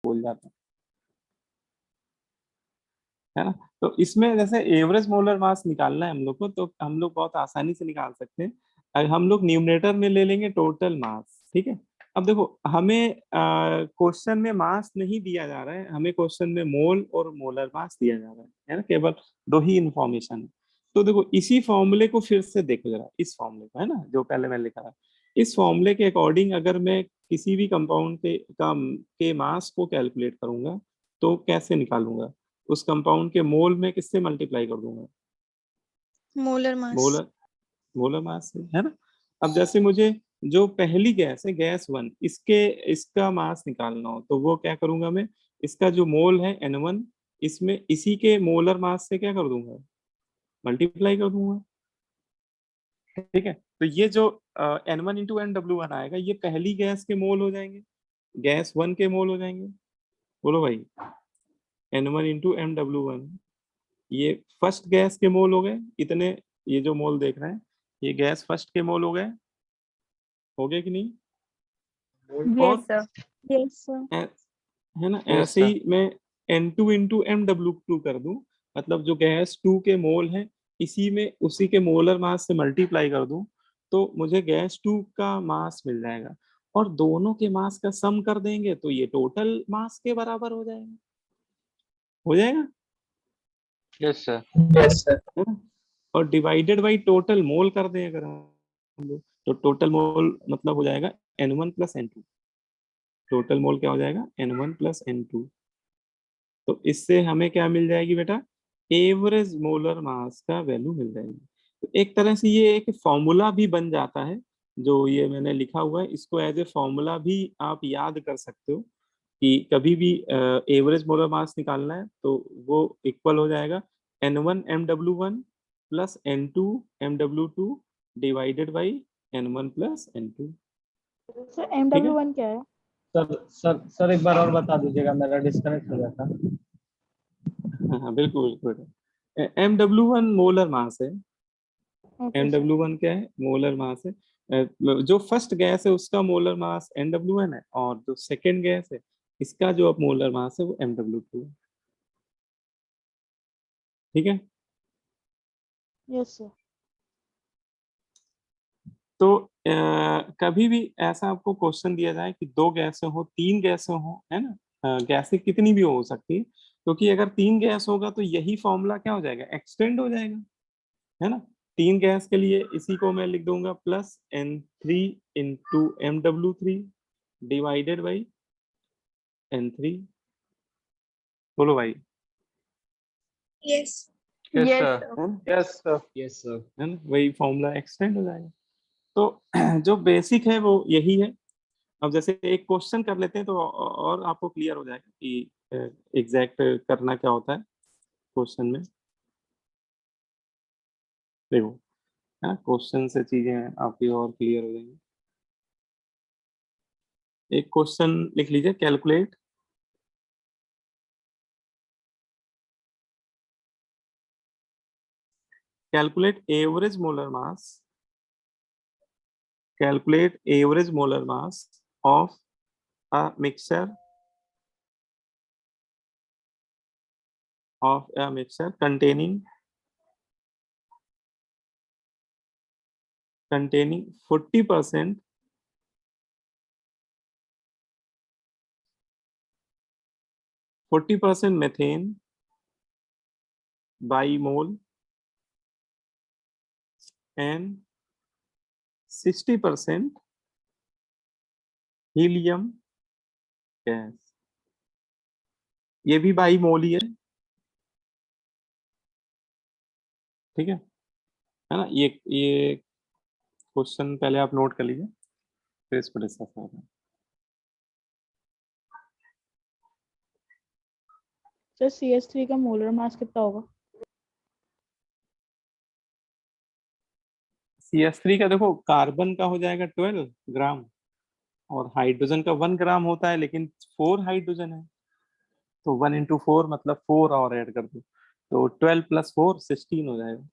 भूल जाता हूँ, है ना। तो इसमें जैसे एवरेज मोलर मास निकालना है हम लोग को, तो हम लोग बहुत आसानी से निकाल सकते हैं। हम लोग न्यूमरेटर में ले लेंगे टोटल मास, ठीक है। अब देखो हमें क्वेश्चन में मास नहीं दिया जा रहा है, हमें क्वेश्चन में मोल और मोलर मास दिया जा रहा है ना, केवल दो ही इंफॉर्मेशन है। तो देखो इसी फॉर्मूले को फिर से देखो जरा, इस फॉर्मूले को, है ना, जो पहले मैं लिखा था, इस फॉर्मूले के अकॉर्डिंग अगर मैं किसी भी कंपाउंड के मास को कैलकुलेट करूंगा तो कैसे निकालूंगा, उस कंपाउंड के मोल में किससे मल्टीप्लाई कर दूंगा, molar mass. Molar molar mass से, है ना। अब जैसे मुझे जो पहली गैस है गैस वन, इसका मास निकालना हो तो वो क्या करूंगा मैं, इसका जो मोल है N1, इसमें इसी के मोलर मास से क्या कर दूंगा, मल्टीप्लाई कर दूंगा, ठीक है। तो ये जो N1 इंटू NW1 आएगा, ये पहली गैस के मोल हो जाएंगे, गैस वन के मोल हो जाएंगे। बोलो भाई, N1 इंटू MW1, ये फर्स्ट गैस के मोल हो गए इतने, ये जो मोल देख रहे हैं ये गैस फर्स्ट के मोल हो गए कि नहीं। यस और सर। Yes sir. है ना, Yes, ऐसे sir. ही मैं N2 इंटू MW2 कर दूं, मतलब जो गैस टू के मोल है इसी में उसी के मोलर मास से मल्टीप्लाई कर दूं, तो मुझे गैस टू का मास मिल जाएगा, और दोनों के मास का सम कर देंगे तो ये टोटल मास के बराबर हो जाएगा, Yes, sir. Yes sir. है ना। और डिवाइडेड बाई टोटल मोल कर दें अगर हम लोग, तो टोटल मोल मतलब हो जाएगा N1 plus N2, total mole क्या हो जाएगा N1 प्लस N2। तो इससे हमें क्या मिल जाएगी बेटा, एवरेज मोलर मास का वैल्यू मिल जाएगी। तो एक तरह से ये एक फॉर्मूला भी बन जाता है, जो ये मैंने लिखा हुआ है इसको एज ए फॉर्मूला भी आप याद कर सकते हो, कि कभी भी एवरेज मोलर मास निकालना है तो वो इक्वल हो जाएगा N1 MW1 plus N2 MW2 divided by N1 plus N2, sir ठीक है। MW1 क्या है? सर एक बार और बता दीजिएगा, मेरा डिस्कनेक्ट हो गया था। हाँ हाँ बिल्कुल बिल्कुल, MW1 मोलर मास है, ओके सर। MW1 क्या है, मोलर मास है। जो फर्स्ट गैस है उसका मोलर मास NW1 है, और जो सेकेंड गैस है इसका जो अब मोलर मास है वो MW2 है, ठीक है। Yes sir. तो कभी भी ऐसा आपको क्वेश्चन दिया जाए कि दो गैसें हो, तीन गैसें हो, है ना, गैसें कितनी भी हो सकती है, क्योंकि अगर तीन गैस होगा तो यही फॉर्मूला क्या हो जाएगा, एक्सटेंड हो जाएगा, है ना। तीन गैस के लिए इसी को मैं लिख दूंगा plus N3 into MW3 divided by N3। बोलो भाई, yes. Yes, yes sir. Sir. है ना, यस सर। Yes, sir. है ना, वही फॉर्मूला एक्सटेंड हो जाएगा। तो जो बेसिक है वो यही है। अब जैसे एक क्वेश्चन कर लेते हैं तो और आपको क्लियर हो जाएगा कि एग्जैक्ट करना क्या होता है क्वेश्चन में। देखो, है ना, क्वेश्चन से चीजें आपकी और क्लियर हो जाएंगी। एक क्वेश्चन लिख लीजिए, calculate average molar mass, calculate average molar mass of a mixture containing 40% methane by mole and 60% helium gas. ये भी बाई मोल ही है, ठीक है ना। ये क्वेश्चन पहले आप नोट कर लीजिए, फिर इसको डिस्कस करते हैं। सर CH3 का मोलर मास कितना होगा? CH3 का देखो, कार्बन का हो जाएगा 12 ग्राम, और हाइड्रोजन का 1 ग्राम होता है, लेकिन 4 हाइड्रोजन है, तो 1 इंटू 4 मतलब 4 और ऐड कर दो, तो 12 प्लस 4 16 हो जाएगा।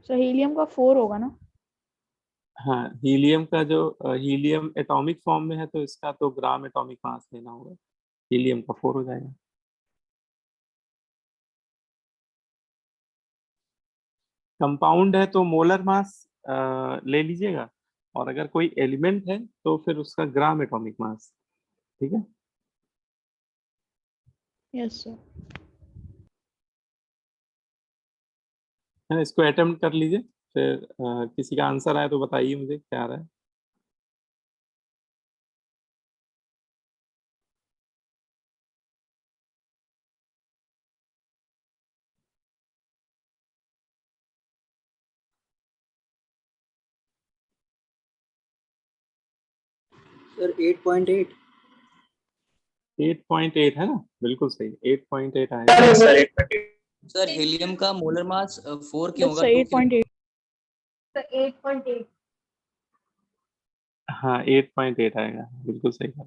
सर हीलियम का 4 होगा ना? हाँ, हीलियम का जो हीलियम एटॉमिक फॉर्म में है तो इसका तो ग्राम एटॉमिक मास लेना होगा, हीलियम का 4 हो जाएगा। कंपाउंड है तो मोलर मास ले लीजिएगा, और अगर कोई एलिमेंट है तो फिर उसका ग्राम एटॉमिक मास। ठीक है, यस सर। है ना? इसको अटेम्प्ट कर लीजिए, फिर किसी का आंसर आए तो बताइए मुझे क्या आ रहा है। सर 8.8। 8.8 है ना, बिल्कुल सही, 8.8 आएगा। सर हीलियम का मोलर मास 4 क्यों यस होगा? सर 2 क्यों? 8.8। सर 8.8। हाँ, 8.8 आएगा, बिल्कुल सही कहा।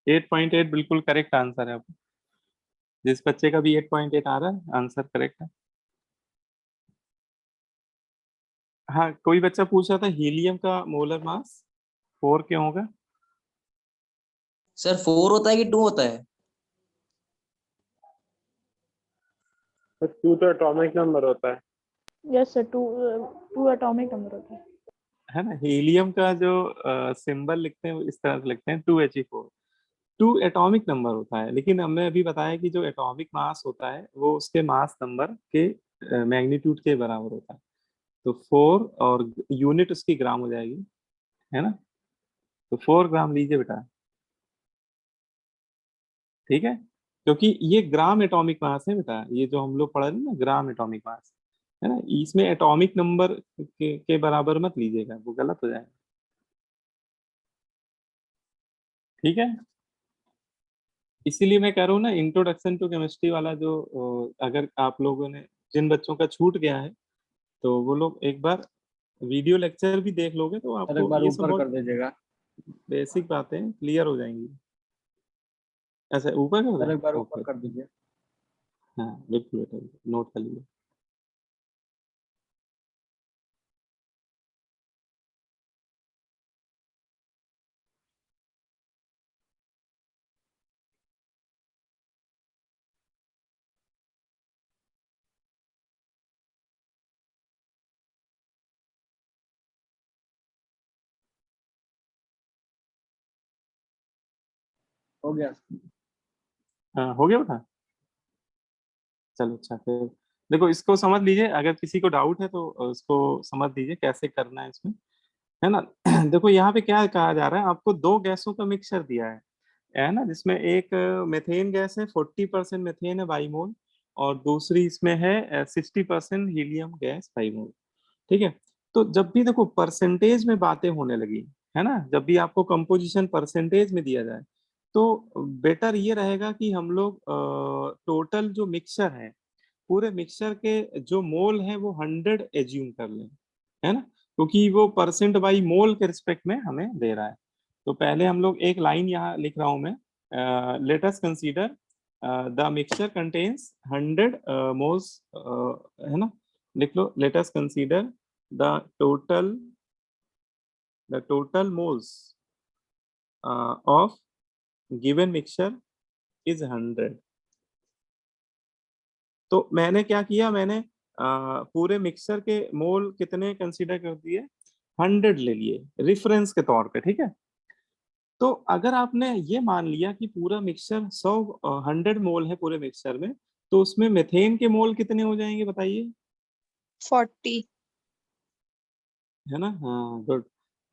8.8 बिल्कुल करेक्ट आंसर है आपका। जिस बच्चे का भी 8.8 आ रहा है, आंसर करेक्ट है। हाँ, कोई बच्चा पूछ रहा था हीलियम का मोलर मास 4 क्यों होगा? सर 4 होता है कि 2 होता है? तो 2 तो एटॉमिक नंबर होता है। यस सर 2 एटॉमिक नंबर होता है ना, हीलियम का जो सिंबल लिखते हैं वो इस तरह से लिखते हैं 2He4। 2 एटॉमिक नंबर होता है, लेकिन हमने अभी बताया कि जो एटॉमिक मास होता है वो उसके मास नंबर के मैग्नीट्यूड के बराबर होता है। तो 4 और यूनिट उसकी ग्राम हो जाएगी, है ना? तो 4 ग्राम लीजिए बेटा, ठीक है, क्योंकि ये ग्राम एटॉमिक मास है बेटा, ये जो हम लोग पढ़ रहे हैं ना ग्राम एटॉमिक मास, है ना, इसमें एटॉमिक नंबर के बराबर मत लीजिएगा, वो गलत हो जाएगा। ठीक है, इसीलिए मैं कह रहा हूँ ना, इंट्रोडक्शन टू केमिस्ट्री वाला जो अगर आप लोगों ने, जिन बच्चों का छूट गया है, तो वो लोग एक बार वीडियो लेक्चर भी देख लोगे तो सर एक आपको बार ये सब ऊपर कर बहुत दीजिएगा। बेसिक बातें क्लियर हो जाएंगी। ऐसा ऊपर कर सर दें? एक बार ऊपर ओके, कर दीजिए। हाँ बिल्कुल बेटा, नोट कर लीजिए। हो गया। हाँ, हो गया बेटा, चलो अच्छा, फिर देखो इसको समझ लीजिए, अगर किसी को डाउट है तो उसको समझ लीजिए कैसे करना है इसमें, है ना? देखो यहाँ पे क्या कहा जा रहा है, आपको दो गैसों का मिक्सचर दिया है ना, जिसमें एक मेथेन गैस है, 40% मेथेन है बाईमोल, और दूसरी इसमें है 60% हीलियम गैस बाईमोल। ठीक है, तो जब भी देखो परसेंटेज में बातें होने लगी, है ना, जब भी आपको कंपोजिशन परसेंटेज में दिया जाए, तो बेटर ये रहेगा कि हम लोग टोटल जो मिक्सचर है, पूरे मिक्सचर के जो मोल है वो 100 एज्यूम कर लें, है ना, क्योंकि वो परसेंट बाई मोल के रिस्पेक्ट में हमें दे रहा है। तो पहले हम लोग एक लाइन यहाँ लिख रहा हूं मैं, let us consider the mixture contains 100 moles, है ना, लिख लो, let us consider the total the total moles of given mixture is 100। तो मैंने क्या किया, मैंने पूरे मिक्सचर के मोल कितने कंसीडर कर दिए, 100 ले लिए रेफरेंस के तौर पे। ठीक है, तो अगर आपने ये मान लिया कि पूरा मिक्सचर 100 मोल है पूरे मिक्सचर में, तो उसमें मेथेन के मोल कितने हो जाएंगे बताइए? 40। है ना, हाँ गुड।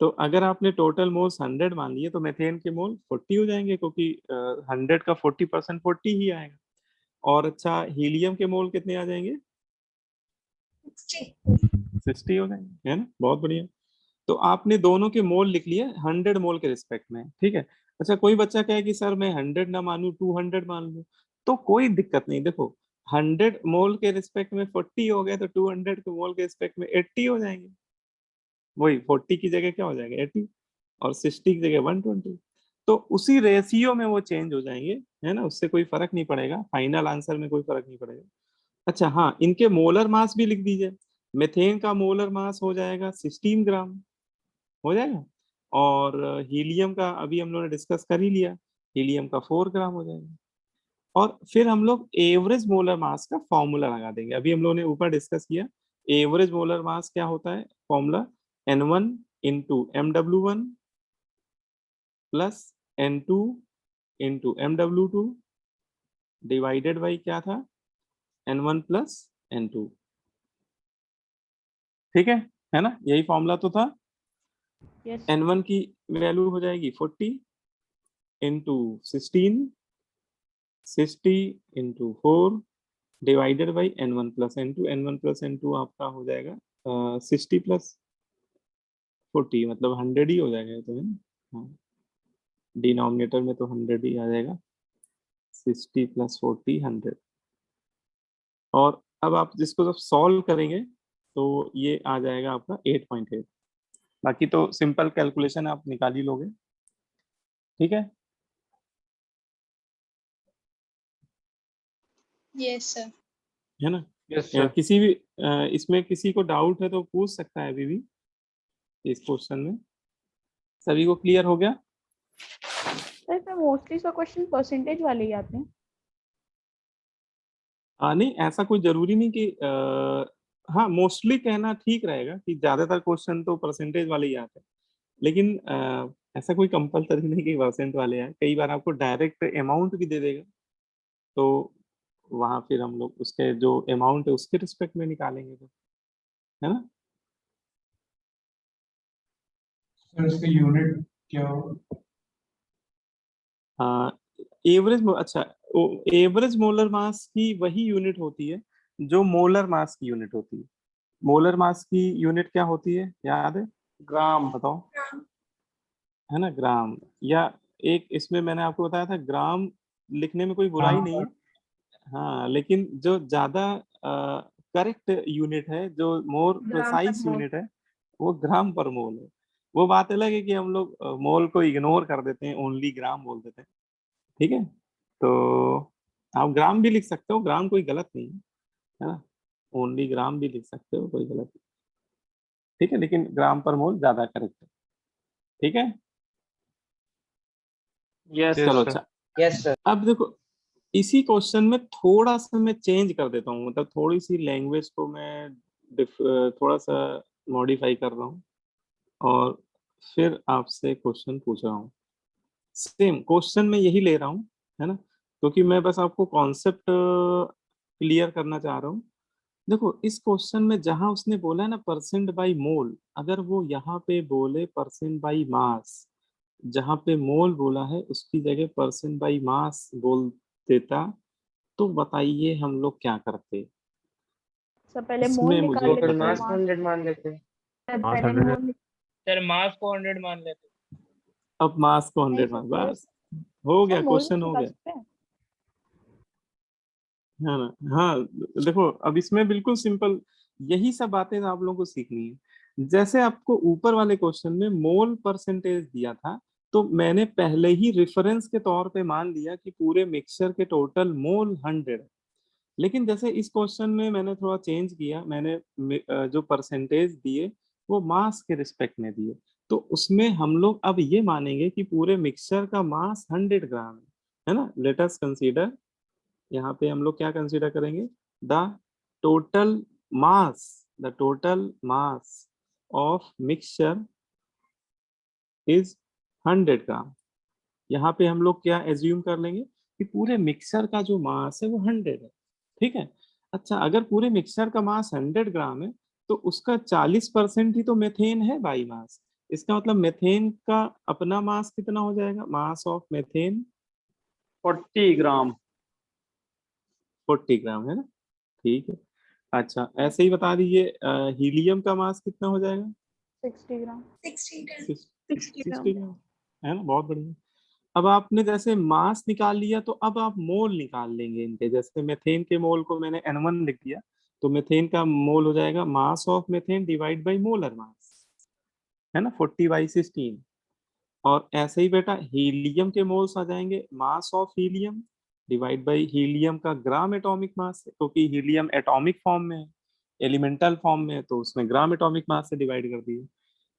तो अगर आपने टोटल मोल्स 100 मान लिए तो मेथेन के मोल 40 हो जाएंगे, क्योंकि 100 का 40% 40 ही आएगा। और अच्छा, हीलियम के मोल कितने आ जाएंगे? 60 हो जाएंगे, है ना, बहुत बढ़िया। तो आपने दोनों के मोल लिख लिए 100 मोल के रिस्पेक्ट में। ठीक है, अच्छा कोई बच्चा कहे कि सर मैं 100 ना मानू, 200 मान लूं, तो कोई दिक्कत नहीं। देखो 100 मोल के रिस्पेक्ट में 40 हो गए, तो 200 के मोल के रिस्पेक्ट में 80 हो जाएंगे। वही 40 की जगह क्या हो जाएगा, 80, और 60 की जगह 120। तो उसी रेशियो में वो चेंज हो जाएंगे, है ना, उससे कोई फर्क नहीं पड़ेगा, फाइनल आंसर में कोई फर्क नहीं पड़ेगा। अच्छा हाँ, इनके मोलर मास भी लिख दीजिए। मीथेन का मोलर मास हो जाएगा 16 ग्राम, हो जाएगा। और हीलियम का अभी हम लोगों ने डिस्कस कर ही लिया, हीलियम का 4 ग्राम हो जाएगा। और फिर हम लोग एवरेज मोलर मास का फॉर्मूला लगा देंगे। अभी हम लोगों ने ऊपर डिस्कस किया एवरेज मोलर मास क्या होता है, formula N1 into MW1 plus N2 into MW2 divided by क्या था, N1 प्लस N2। ठीक है ना, यही फॉर्मूला तो था। यस N1 की वैल्यू हो जाएगी 40 into 16, 60 into 4 divided by N1 plus N2। N1 plus N2 आपका हो जाएगा 60 प्लस 40 मतलब 100 ही हो जाएगा ये तो, है ना। हाँ, डिनोमिनेटर में तो 100 ही आ जाएगा, 60 प्लस 40 100। और अब आप जिसको जब सॉल्व करेंगे तो ये आ जाएगा आपका 8.8। बाकी तो सिंपल कैलकुलेशन आप निकाल ही लोगे, ठीक है। Yes, sir. है ना। Yes, sir. किसी भी इसमें किसी को डाउट है तो पूछ सकता है अभी भी इस क्वेश्चन में। सभी को क्लियर हो गया? सर इसमें मोस्टली सब क्वेश्चन परसेंटेज वाले ही आते हैं। नहीं, ऐसा कोई जरूरी नहीं कि हाँ, मोस्टली कहना ठीक रहेगा कि ज्यादातर क्वेश्चन तो परसेंटेज वाले ही आते हैं, लेकिन ऐसा कोई कंपलसरी नहीं कि परसेंट वाले आए। कई बार आपको डायरेक्ट अमाउंट भी दे देगा, तो वहां फिर हम लोग उसके जो अमाउंट है उसके रिस्पेक्ट में निकालेंगे, तो है ना। सर इसका यूनिट क्या होगा? एवरेज, अच्छा, एवरेज मोलर मास की वही यूनिट होती है जो मोलर मास की यूनिट होती है। मोलर मास की यूनिट क्या होती है, याद है? ग्राम। बताओ, है ना, ग्राम। या एक इसमें मैंने आपको बताया था, ग्राम लिखने में कोई बुराई नहीं है, हाँ, लेकिन जो ज्यादा करेक्ट यूनिट है, जो मोर प्रिसाइज यूनिट है, वो ग्राम पर मोल है। वो बात अलग है कि हम लोग मोल को इग्नोर कर देते हैं, ओनली ग्राम बोल देते हैं, ठीक है। तो आप ग्राम भी लिख सकते हो, ग्राम कोई गलत नहीं है ना, ओनली ग्राम भी लिख सकते हो, कोई गलत नहीं, ठीक है, लेकिन ग्राम पर मोल ज्यादा करेक्ट है, ठीक है। यस Yes, चलो sir. अच्छा, यस सर। अब देखो इसी क्वेश्चन में थोड़ा सा मैं चेंज कर देता हूँ, मतलब थोड़ी सी लैंग्वेज को मैं थोड़ा सा मॉडिफाई कर रहा हूँ, और फिर आपसे क्वेश्चन पूछ रहा हूँ। सेम क्वेश्चन में यही ले रहा हूँ, है ना, क्योंकि मैं बस आपको कॉन्सेप्ट क्लियर करना चाह रहा हूँ। देखो इस क्वेश्चन में जहां उसने बोला है ना परसेंट बाई मोल, अगर वो यहाँ पे बोले परसेंट बाई मास, जहाँ पे मोल बोला है उसकी जगह परसेंट बाई मास बोल देता, तो बताइए हम लोग क्या करते। सर पहले मोल इसमें निकाल मुझे तो फिर लेते मास हैं, को 100 मान लेते हैं। पहले मोल सर मास को 100 मान लेते हैं। अब मास को नहीं 100 सर, मास, पहले बस हो सर गया, मोल क्वेश्चन हो निकाल गया, सकते हैं। है ना। हाँ, देखो अब इसमें बिल्कुल सिंपल यही सब बातें आप लोगों को सीखनी है। जैसे आपको ऊपर वाले क्वेश्चन में मोल परसेंटेज दिया था, तो मैंने पहले ही रेफरेंस के तौर पे मान लिया कि पूरे मिक्सचर के टोटल मोल 100 है। लेकिन जैसे इस क्वेश्चन में मैंने थोड़ा चेंज किया, मैंने जो परसेंटेज दिए वो मास के रिस्पेक्ट में दिए, तो उसमें हम लोग अब ये मानेंगे कि पूरे मिक्सचर का मास 100 ग्राम है ना। लेट अस कंसीडर, यहाँ पे हम लोग क्या कंसीडर करेंगे, the total mass, the total mass of mixture is 100 ग्राम। यहाँ पे हम लोग क्या एज्यूम कर लेंगे कि पूरे मिक्सचर का जो मास है वो 100 है, ठीक है। अच्छा, अगर पूरे मिक्सचर का मास 100 ग्राम है, तो उसका 40% ही तो मेथेन है बाई मास। इसका मतलब मेथेन का अपना मास कितना हो जाएगा, मास ऑफ मेथेन 40 ग्राम। 40 ग्राम, है ना, ठीक है। अच्छा, ऐसे ही बता दीजिए हीलियम का मास कितना हो जाएगा, 60 ग्राम। 60 grams. 60 ग्राम, है ना, बहुत बढ़िया। अब आपने जैसे मास निकाल लिया, तो अब आप मोल निकाल लेंगे इनके। जैसे मेथेन के मोल को मैंने N1 लिख दिया, तो मेथेन का मोल हो जाएगा mass of methane divide by molar mass, है ना, 40/16। और ऐसे ही बेटा हीलियम के मोल्स आ जाएंगे, mass of helium divide by helium का ग्राम एटॉमिक मास, क्योंकि हीलियम एटॉमिक फॉर्म में है, एलिमेंटल फॉर्म में है तो उसमें ग्राम एटॉमिक मास से डिवाइड कर दिए।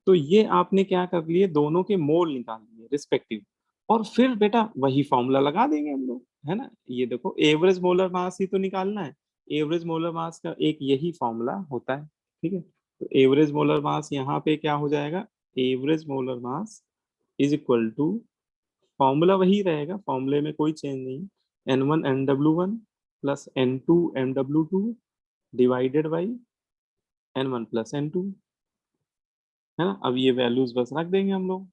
तो ये आपने क्या कर लिए, दोनों के मोल निकाल लिए रिस्पेक्टिव, और फिर बेटा वही फॉर्मूला लगा देंगे हम लोग, है ना। ये देखो एवरेज मोलर मास ही तो निकालना है, एवरेज मोलर मास का एक यही फॉर्मूला होता है, ठीक है। तो एवरेज मोलर मास यहाँ पे क्या हो जाएगा, average molar mass is equal to, formula वही रहेगा, फॉर्मूले में कोई चेंज नहीं, N1 NW1 plus N2 MW2 divided by N1 plus N2, है ना। अब ये वैल्यूज बस रख देंगे हम लोग,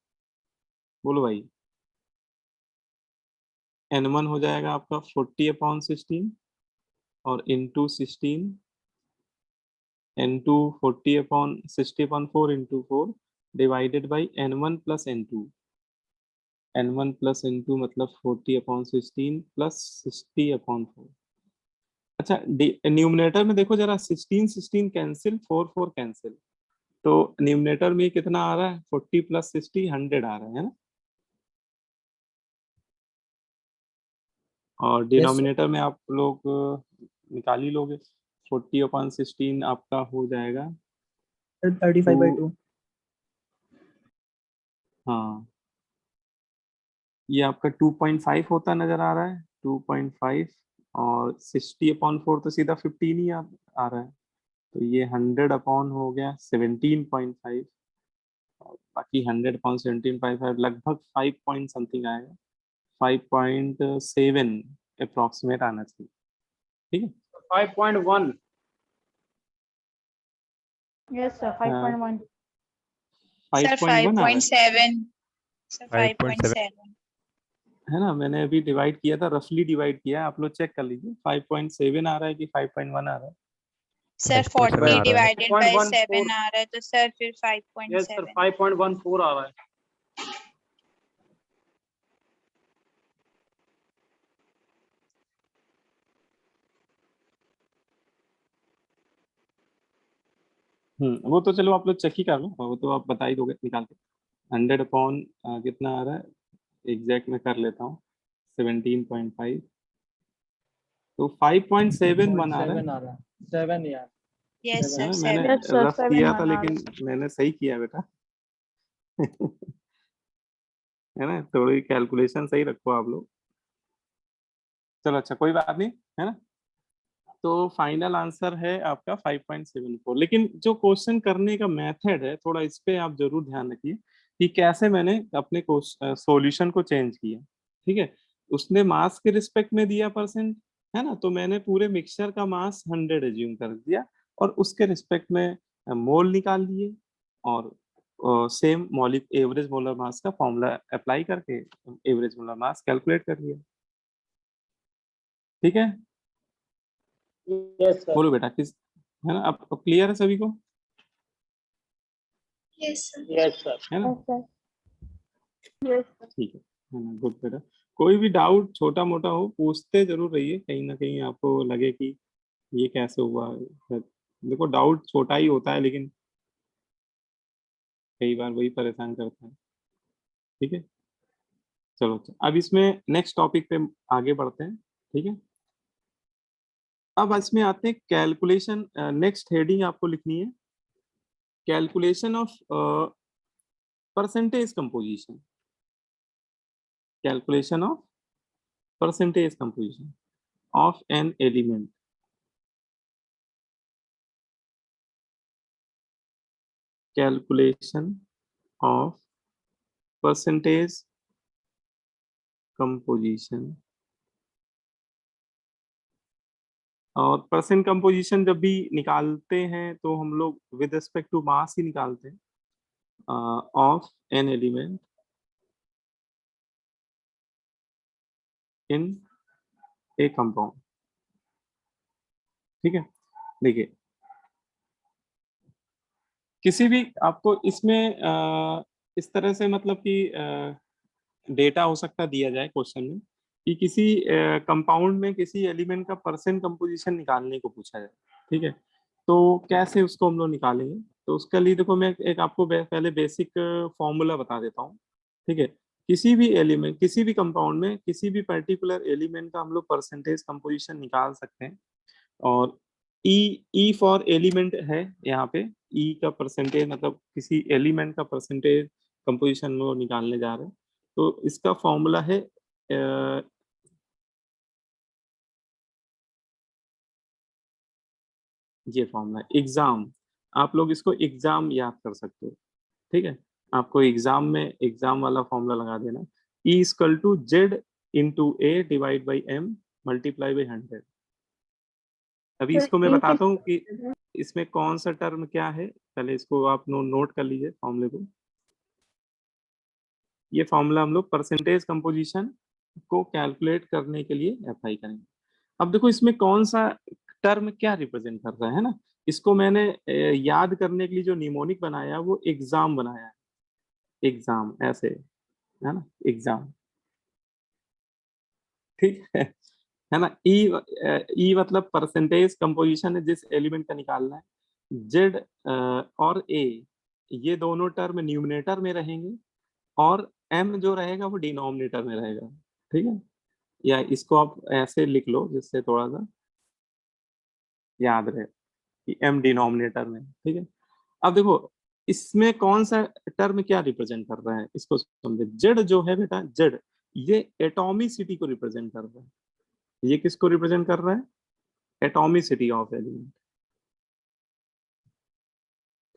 बोलो भाई। N1 हो जाएगा आपका 40/16 और into 16, N2 40/60/4 into 4 divided by N1 plus N2, N1 plus N2 मतलब 40/16 प्लस 60/4। अच्छा, न्यूमरेटर में देखो जरा, 16 कैंसिल, 4 कैंसिल, तो न्यूमरेटर में कितना आ रहा है, 40 प्लस 60 100 आ रहा है ना। और डिनोमिनेटर में आप लोग निकाल ही लोगे, 40/16 आपका हो जाएगा 35/2। हाँ, ये आपका 2.5 होता नजर आ रहा है, 2.5, और 60/4 तो सीधा 15 ही आ रहा है, तो ये 100 हो गया 17.5, और बाकी 100/17.5 लगभग 5 पॉइंट समथिंग आएगा, 5.7 अप्रोक्सीमेट आना चाहिए, ठीक है। 5.1। Yes, sir. 5.1. Sir, 5.1 आ रहा है, 5.7. Sir, 5.7 5.7. है ना। मैंने अभी डिवाइड किया था, रफली डिवाइड किया है, आप लोग चेक कर लीजिए 5.7 आ रहा है कि 5.1 आ रहा है। Sir, 5.7 40 आ रहा है। divided by 7 5.14। आ रहा है, तो सर फिर यस सर 5.7. 5.14 आ रहा है। वो तो चलो आप लोग चेक ही कर लो, वो तो आप बता ही दोगे निकाल के। 100 कितना आ रहा है, एग्जैक्ट में कर लेता हूँ, 17.5, तो 5.71 आ रहा है, 7 आ रहा है। 7 यार। Yes, है sir, ना। मैंने 7. Yes, sir. रफ 7 किया था 1 आ रहा लेकिन है. मैंने सही किया बेटा। है ना, थोड़ी कैलकुलेशन सही रखो आप लोग। चलो अच्छा, कोई बात नहीं, है ना। तो फाइनल आंसर है आपका 5.74, लेकिन जो क्वेश्चन करने का मेथड है, थोड़ा इस पे आप जरूर ध्यान रखिए कि कैसे मैंने अपने सॉल्यूशन को चेंज किया, ठीक है। उसने मास के रिस्पेक्ट में दिया परसेंट, है ना, तो मैंने पूरे मिक्सचर का मास 100 एज्यूम कर दिया, और उसके रिस्पेक्ट में मोल निकाल लिए, और सेम मॉलिक एवरेज मोलर मास का फॉर्मूला अप्लाई करके एवरेज मोलर मास कैलकुलेट कर लिया, ठीक है। Yes sir. बोलो बेटा, किस, है ना, अब क्लियर है सभी को, Yes, sir. Yes sir. है ना। Yes, sir. Yes, sir. ठीक है ना, गुड बेटा। कोई भी डाउट छोटा मोटा हो पूछते जरूर रहिए, कहीं ना कहीं आपको लगे कि ये कैसे हुआ। देखो डाउट छोटा ही होता है, लेकिन कई बार वही परेशान करता है, ठीक है। चलो अच्छा, अब इसमें नेक्स्ट टॉपिक पे आगे बढ़ते हैं, ठीक है। अब इसमें आते हैं कैलकुलेशन, नेक्स्ट हेडिंग आपको लिखनी है, calculation of percentage composition, calculation of percentage composition of an element, calculation of percentage composition। और परसेंट कंपोजिशन जब भी निकालते हैं तो हम लोग विद रिस्पेक्ट टू मास ही निकालते हैं of an element in A compound, ठीक है। देखिए किसी भी आपको इसमें इस तरह से मतलब कि डेटा हो सकता दिया जाए क्वेश्चन में कि किसी कंपाउंड में किसी एलिमेंट का परसेंट कंपोजिशन निकालने को पूछा जाए, ठीक है। तो कैसे उसको हम लोग निकालेंगे, तो उसके लिए देखो मैं एक आपको पहले बेसिक फॉर्मूला बता देता हूँ, ठीक है। किसी भी एलिमेंट, किसी भी कंपाउंड में किसी भी पर्टिकुलर एलिमेंट का हम लोग परसेंटेज कंपोजिशन निकाल सकते हैं, और ई फॉर एलिमेंट है यहाँ पे, ई का परसेंटेज मतलब किसी एलिमेंट का परसेंटेज कंपोजिशन में वो निकालने जा रहे हैं। तो इसका फॉर्मूला है ये फॉर्मूला एग्जाम, आप लोग इसको एग्जाम याद कर सकते हो, ठीक है। आपको एग्जाम में एग्जाम वाला फॉर्मूला लगा देना, E equal to Z into A divide by M multiply by 100। अभी सर, इसको मैं ए के बताता हूँ कि इसमें कौन सा टर्म क्या है, पहले इसको आप नोट कर लीजिए फॉर्मूले को। ये फॉर्मूला हम लोग परसेंटेज कंपोजिशन को कैलकुलेट करने के लिए अप्लाई करेंगे। अब देखो इसमें कौन सा टर्म क्या रिप्रेजेंट कर रहा है ना, इसको मैंने याद करने के लिए जो निमोनिक बनाया वो एग्जाम बनाया है, एग्जाम ऐसे है ना, एग्जाम, ठीक है ना। ई मतलब परसेंटेज कंपोजिशन है जिस एलिमेंट का निकालना है, जेड और ए ये दोनों टर्म न्यूमिनेटर में रहेंगे और एम जो रहेगा वो डिनोमिनेटर में रहेगा, ठीक है। या इसको आप ऐसे लिख लो जिससे थोड़ा सा याद रहे कि एम डिनोमिनेटर में, ठीक है। अब देखो इसमें कौन सा टर्म क्या रिप्रेजेंट कर रहा है इसको समझे। जेड जो है बेटा, जेड ये एटॉमिसिटी को रिप्रेजेंट कर रहा है। ये किसको रिप्रेजेंट कर रहा है, एटॉमिसिटी ऑफ एलिमेंट,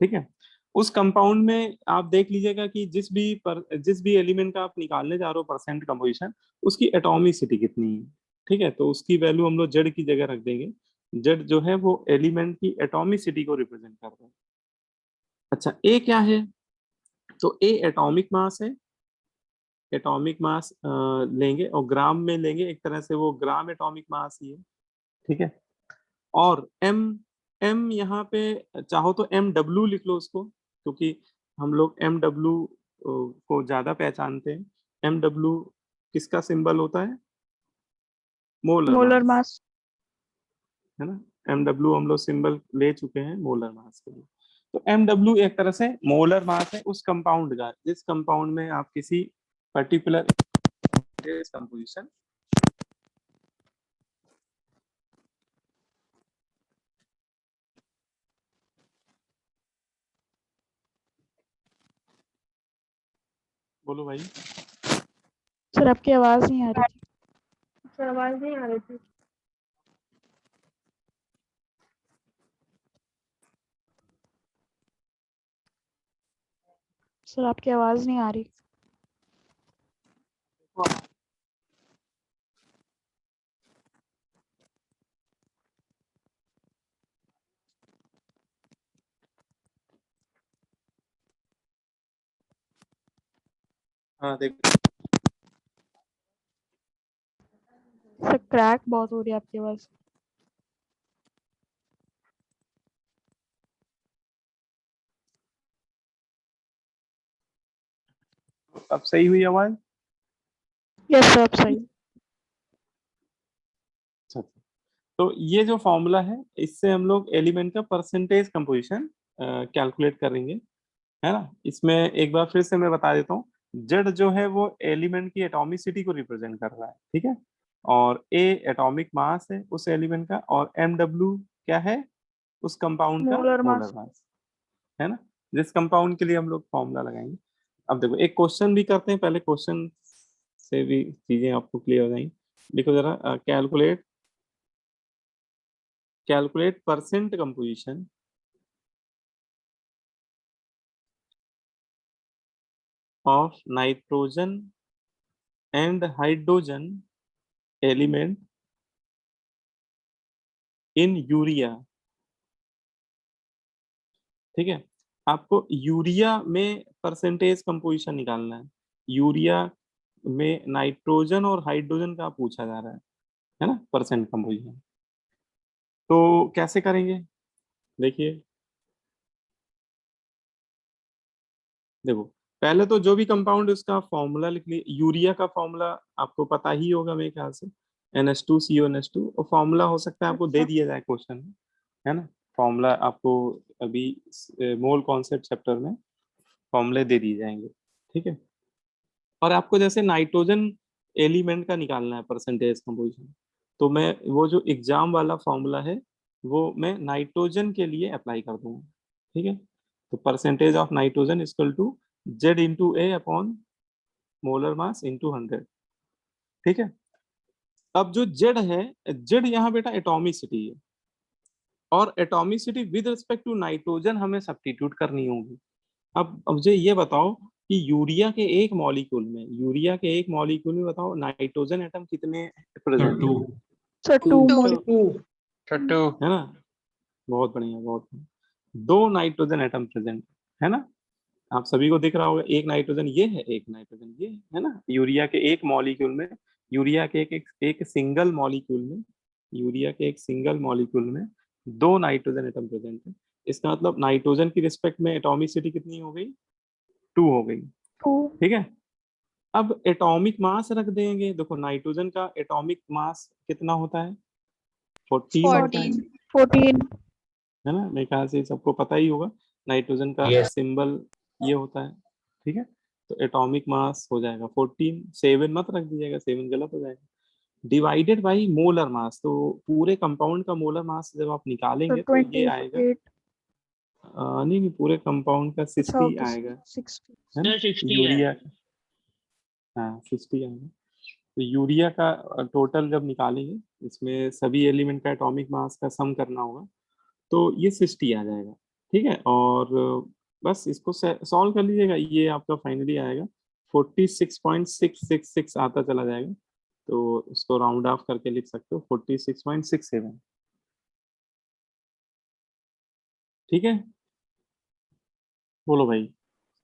ठीक है। उस कंपाउंड में आप देख लीजिएगा कि जिस भी एलिमेंट का आप निकालने जा रहे हो परसेंट कंपोजिशन, उसकी एटॉमिसिटी कितनी है, ठीक है। तो उसकी वैल्यू हम लोग जेड की जगह रख देंगे। जेड जो है वो एलिमेंट की एटॉमिसिटी को रिप्रेजेंट कर रहा है। अच्छा ए क्या है, तो ए एटॉमिक मास है, एटॉमिक मास लेंगे और ग्राम में लेंगे, एक तरह से वो ग्राम एटॉमिक मास ही है, ठीक है। और एम, एम यहाँ पे चाहो तो एम डब्ल्यू लिख लो उसको, क्योंकि हम लोग एम डब्ल्यू को ज्यादा पहचानते हैं। एम डब्ल्यू किसका सिंबल होता है, मोलर मोलर मास, मास। है ना। एम डब्ल्यू हम लोग सिंबल ले चुके हैं मोलर मास के लिए। तो एम डब्ल्यू एक तरह से मोलर मास है उस कंपाउंड का जिस कंपाउंड में आप किसी पर्टिकुलर कंपोजिशन बोलो भाई। सर आपकी आवाज नहीं आ रही थी। सर आवाज नहीं आ रही थी। सर आपकी आवाज नहीं आ रही। हाँ देख, सर क्रैक बहुत हो रही है आपकी आवाज। अब सही हुई आवाज। यस सर अब सही। अच्छा, तो ये जो फॉर्मूला है इससे हम लोग एलिमेंट का परसेंटेज कंपोजिशन कैलकुलेट करेंगे, है ना। इसमें एक बार फिर से मैं बता देता हूँ, जेड जो है वो एलिमेंट की एटॉमिसिटी को रिप्रेजेंट कर रहा है, ठीक है। और ए एटॉमिक मास है उस एलिमेंट का, और एम डब्ल्यू क्या है, उस कंपाउंड का मोलर मोलर मास। मास, है ना। जिस कंपाउंड के लिए हम लोग फॉर्मूला लगाएंगे। अब देखो एक क्वेश्चन भी करते हैं, पहले क्वेश्चन से भी चीजें आपको क्लियर हो जाएंगी। देखो जरा, calculate percent composition of nitrogen and hydrogen element in urea, ठीक है। आपको यूरिया में परसेंटेज कंपोजिशन निकालना है। यूरिया में नाइट्रोजन और हाइड्रोजन का पूछा जा रहा है ना, परसेंट कंपोजिशन। तो कैसे करेंगे, देखिए देखो, पहले तो जो भी कंपाउंड उसका फॉर्मूला लिख लिए। यूरिया का फॉर्मूला आपको पता ही होगा मेरे ख्याल से, NH2CONH2, और फॉर्मूला हो सकता है आपको दे दिया जाए क्वेश्चन में, है ना। फॉर्मूला आपको अभी मोल कॉन्सेप्ट चैप्टर में फॉर्मूले दे दिए जाएंगे, ठीक है। और आपको जैसे नाइट्रोजन एलिमेंट का निकालना है परसेंटेज कंपोजिशन, तो मैं वो जो एग्जाम वाला फॉर्मूला है वो मैं नाइट्रोजन के लिए अप्लाई कर दूंगा। ठीक है, तो percentage of nitrogen equal to Z into A upon molar mass into 100। ठीक है, अब जो Z है, Z यहाँ बेटा एटॉमिसिटी है, और atomicity with respect to nitrogen हमें सब्स्टिट्यूट करनी होगी। अब मुझे ये बताओ कि यूरिया के एक मॉलिक्यूल में बताओ नाइट्रोजन एटम कितने प्रेजेंट है? 2 सर 2 Two. मोल। 2 है ना, बहुत बढ़िया, बहुत बढ़िया। 2 नाइट्रोजन एटम प्रेजेंट है ना, आप सभी को दिख रहा होगा। एक नाइट्रोजन ये है, एक नाइट्रोजन ये है ना। यूरिया के एक मॉलिक्यूल में, यूरिया के एक सिंगल मॉलिक्यूल में, यूरिया के एक सिंगल मॉलिक्यूल में 2 नाइट्रोजन एटम प्रेजेंट है। इसका मतलब नाइट्रोजन की रिस्पेक्ट में एटॉमिसिटी कितनी हो गई? 2 हो गई। 2। ठीक है, अब एटॉमिक मास रख देंगे। देखो नाइट्रोजन का एटॉमिक मास कितना होता है? 14 होता है, 14. 14। है ना। मेरे ख्याल से सबको पता ही होगा नाइट्रोजन का Yes. सिंबल ये होता है। ठीक है, तो एटॉमिक मास हो जाएगा 14। 7 मत रख दीजिएगा, 7 गलत हो जाएगा। डिवाइडेड बाई मोलर मास, तो पूरे कंपाउंड का मोलर मास जब आप सर निकालेंगे तो ये आएगा 28। नहीं, पूरे कंपाउंड का 60 अच्छा, आएगा, 60। है ना। 60 यूरिया, हाँ 60 आएगा। तो यूरिया का टोटल जब निकालेंगे, इसमें सभी एलिमेंट का एटॉमिक मास का सम करना होगा, तो ये 60 आ जाएगा। ठीक है, और बस इसको सॉल्व कर लीजिएगा, ये आपका फाइनली आएगा 46.666 आता चला जाएगा। तो उसको राउंड ऑफ करके लिख सकते हो 46.67। ठीक है, बोलो भाई।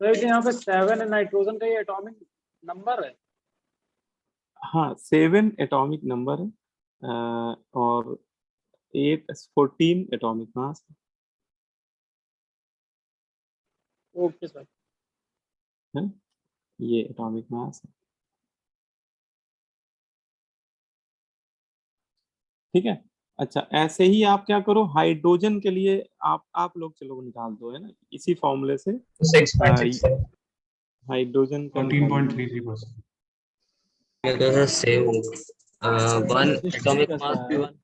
सर यहाँ पे 7 नाइट्रोजन का ये एटॉमिक नंबर है। हाँ 7 एटॉमिक नंबर है, और 14 एटॉमिक मास। Okay sir. है, ये एटॉमिक मास है। ठीक है, अच्छा ऐसे ही आप क्या करो, हाइड्रोजन के लिए आप लोग चलो निकाल दो, है ना, इसी फॉर्मूले से 6.67. हाइड्रोजन का निकालेंगे। 14.33%. सेम वन एटॉमिक का मास भी 1.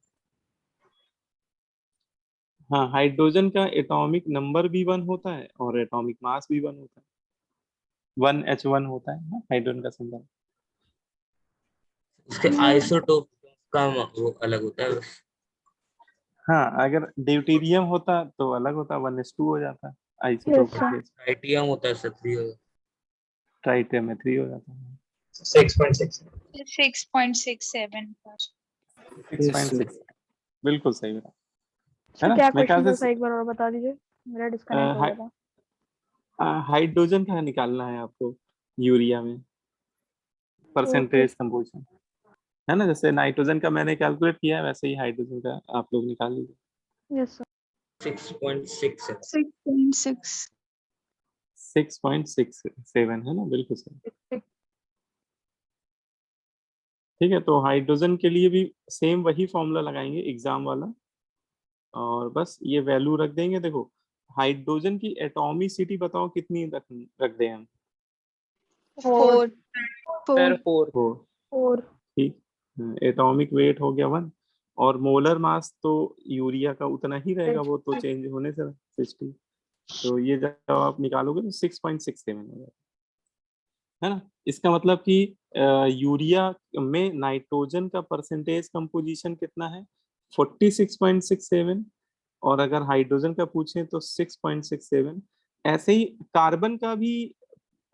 हाँ, हाइड्रोजन का एटॉमिक नंबर भी 1 होता है और एटॉमिक मास भी 1 होता है। 1H1 होता है ना हाइड्रोजन का सिंबल। उसके आइसोटोप का वो अलग होता है बस. हाँ, अगर ड्यूटेरियम होता तो अलग होता, 1S2 हो जाता आइसोटोप Yes, का sir. केस। ट्राइटियम होता है सत्रिय. ट्राइटियम में 3 हो जाता है। 6.6. 6.67. 6.6 बिल्कुल सही है सर ना। क्या मेरे ख्याल क्वेश्चन था से सर, एक बार और बता दीजिए, मेरा डिस्कनेक्ट हो गया था। हाइड्रोजन का निकालना है आपको यूरिया में, परसेंटेज कंपोजिशन, है ना। जैसे नाइट्रोजन का मैंने कैलकुलेट किया है, वैसे ही हाइड्रोजन का आप लोग निकाल लीजिए। Yes sir. 6.6. 6.6. 6.67 है ना, बिल्कुल सही। ठीक है, तो हाइड्रोजन के लिए भी सेम वही फॉर्मूला लगाएंगे एग्जाम वाला, और बस ये वैल्यू रख देंगे। देखो हाइड्रोजन की एटॉमिसिटी बताओ कितनी रख दें हम? 4. 4. 4। 4। ठीक, एटॉमिक वेट हो गया 1, और मोलर मास तो यूरिया का उतना ही रहेगा, वो तो चेंज होने से 60। तो ये जब आप निकालोगे तो 6.67 हो जाएगा, है ना। इसका मतलब कि यूरिया में नाइट्रोजन का परसेंटेज कंपोजिशन कितना है? 46.67, और अगर हाइड्रोजन का पूछें तो 6.67। ऐसे ही कार्बन का भी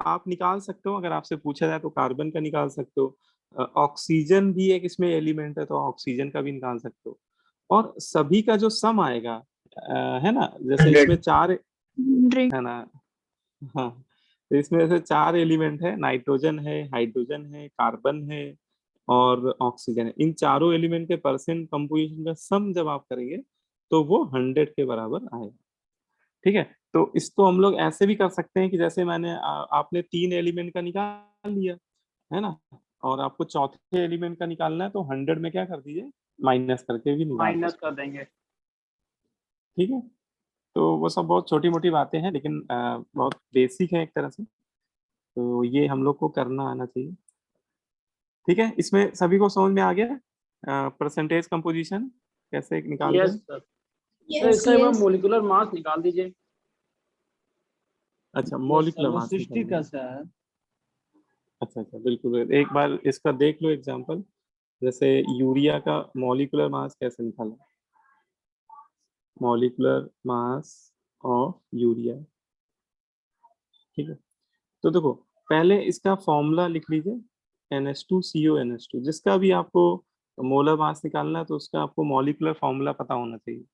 आप निकाल सकते हो, अगर आपसे पूछा जाए तो कार्बन का निकाल सकते हो। ऑक्सीजन भी एक इसमें एलिमेंट है, तो ऑक्सीजन का भी निकाल सकते हो। और सभी का जो सम आएगा, है ना, जैसे 100. इसमें 4 100. है ना। हाँ, तो इसमें जैसे 4 एलिमेंट है, नाइट्रोजन है, हाइड्रोजन है, कार्बन है और ऑक्सीजन है। इन चारों एलिमेंट के परसेंट कंपोजिशन का सम जब आप करेंगे तो वो 100 के बराबर आएगा। ठीक है, तो इसको हम लोग ऐसे भी कर सकते हैं कि जैसे मैंने आपने 3 एलिमेंट का निकाल लिया, है ना, और आपको चौथे एलिमेंट का निकालना है, तो 100 में क्या कर दीजिए, माइनस करके भी निकाल माइनस सकते कर देंगे। ठीक है, तो वो सब बहुत छोटी मोटी बातें हैं, लेकिन बहुत बेसिक है एक तरह से, तो ये हम लोग को करना आना चाहिए। ठीक है, इसमें सभी को समझ में आ गया परसेंटेज कंपोजिशन कैसे निकालते यस हैं? सर। सर इसका एक बार Yes. मोलिकुलर मास निकाल दीजिए। अच्छा, मॉलिक्यूलर वो मास 60 कैसे है? अच्छा अच्छा, बिल्कुल एक बार इसका देख लो एग्जांपल। जैसे यूरिया का मॉलिक्यूलर मास कैसे निकाला, मॉलिक्यूलर मास ऑफ यूरिया। ठीक है, तो देखो पहले इसका फॉर्मूला लिख लीजिए, NH2CO NH2। जिसका भी आपको मोलर मास निकालना है तो उसका आपको मॉलिक्यूलर फॉर्मूला पता होना चाहिए।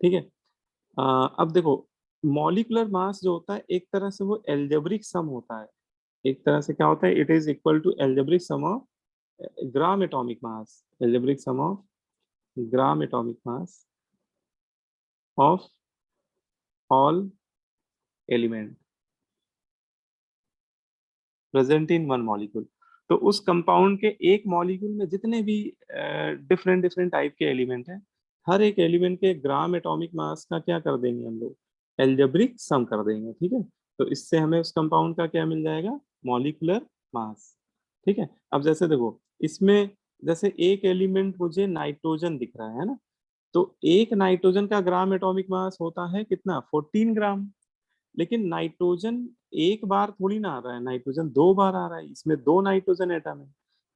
ठीक है, अब देखो मॉलिक्यूलर मास जो होता है एक तरह से वो एल्जेब्रिक सम होता है। एक तरह से क्या होता है, it is equal to algebraic sum of gram atomic mass, algebraic sum of gram atomic mass of all element present in one molecule. तो उस कंपाउंड के एक मॉलिक्यूल में जितने भी डिफरेंट डिफरेंट टाइप के एलिमेंट हैं, हर एक एलिमेंट के ग्राम एटॉमिक मास का क्या कर देंगे हम लोग, एल्जेब्रिक सम कर देंगे। ठीक है, तो इससे हमें उस कंपाउंड का क्या मिल जाएगा, मॉलिक्यूलर मास। ठीक है, अब जैसे देखो इसमें जैसे एक एलिमेंट मुझे नाइट्रोजन दिख रहा है ना, तो एक नाइट्रोजन का ग्राम एटॉमिक मास होता है कितना, 14 ग्राम। लेकिन नाइट्रोजन एक बार थोड़ी ना आ रहा है, नाइट्रोजन 2 बार आ रहा है, इसमें 2 नाइट्रोजन एटम है।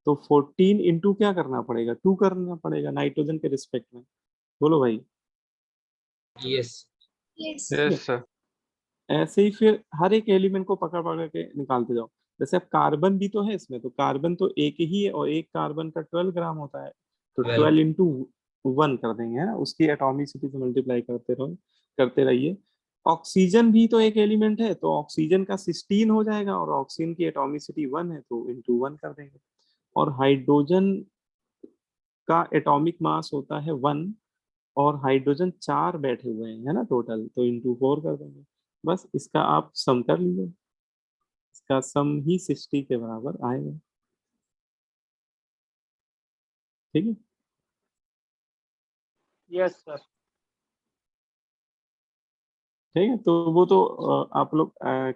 तो 14 इंटू क्या करना पड़ेगा, 2 करना पड़ेगा नाइट्रोजन के रिस्पेक्ट में। बोलो भाई। Yes. Yes. ठीक यस है, सर। ऐसे ही फिर हर एक एलिमेंट को पकड़ पकड़ के निकालते जाओ। जैसे अब कार्बन भी तो है इसमें, तो कार्बन तो एक ही है और एक कार्बन का 12 ग्राम होता है, तो 12. 12 इंटू 1 कर देंगे, है ना, उसकी एटॉमिसिटी से मल्टीप्लाई करते रहो, करते रहिए। ऑक्सीजन भी तो एक एलिमेंट है, तो ऑक्सीजन का 16 हो जाएगा और ऑक्सीजन की एटॉमिसिटी 1 है, तो इंटू 1 कर देंगे। और हाइड्रोजन का एटॉमिक मास होता है 1 और हाइड्रोजन 4 बैठे हुए हैं, है ना टोटल, तो इंटू 4 कर देंगे। बस इसका आप सम कर लीजिए, इसका सम ही 60 के बराबर आएगा। ठीक है, यस सर। ठीक है, तो वो तो आप लोग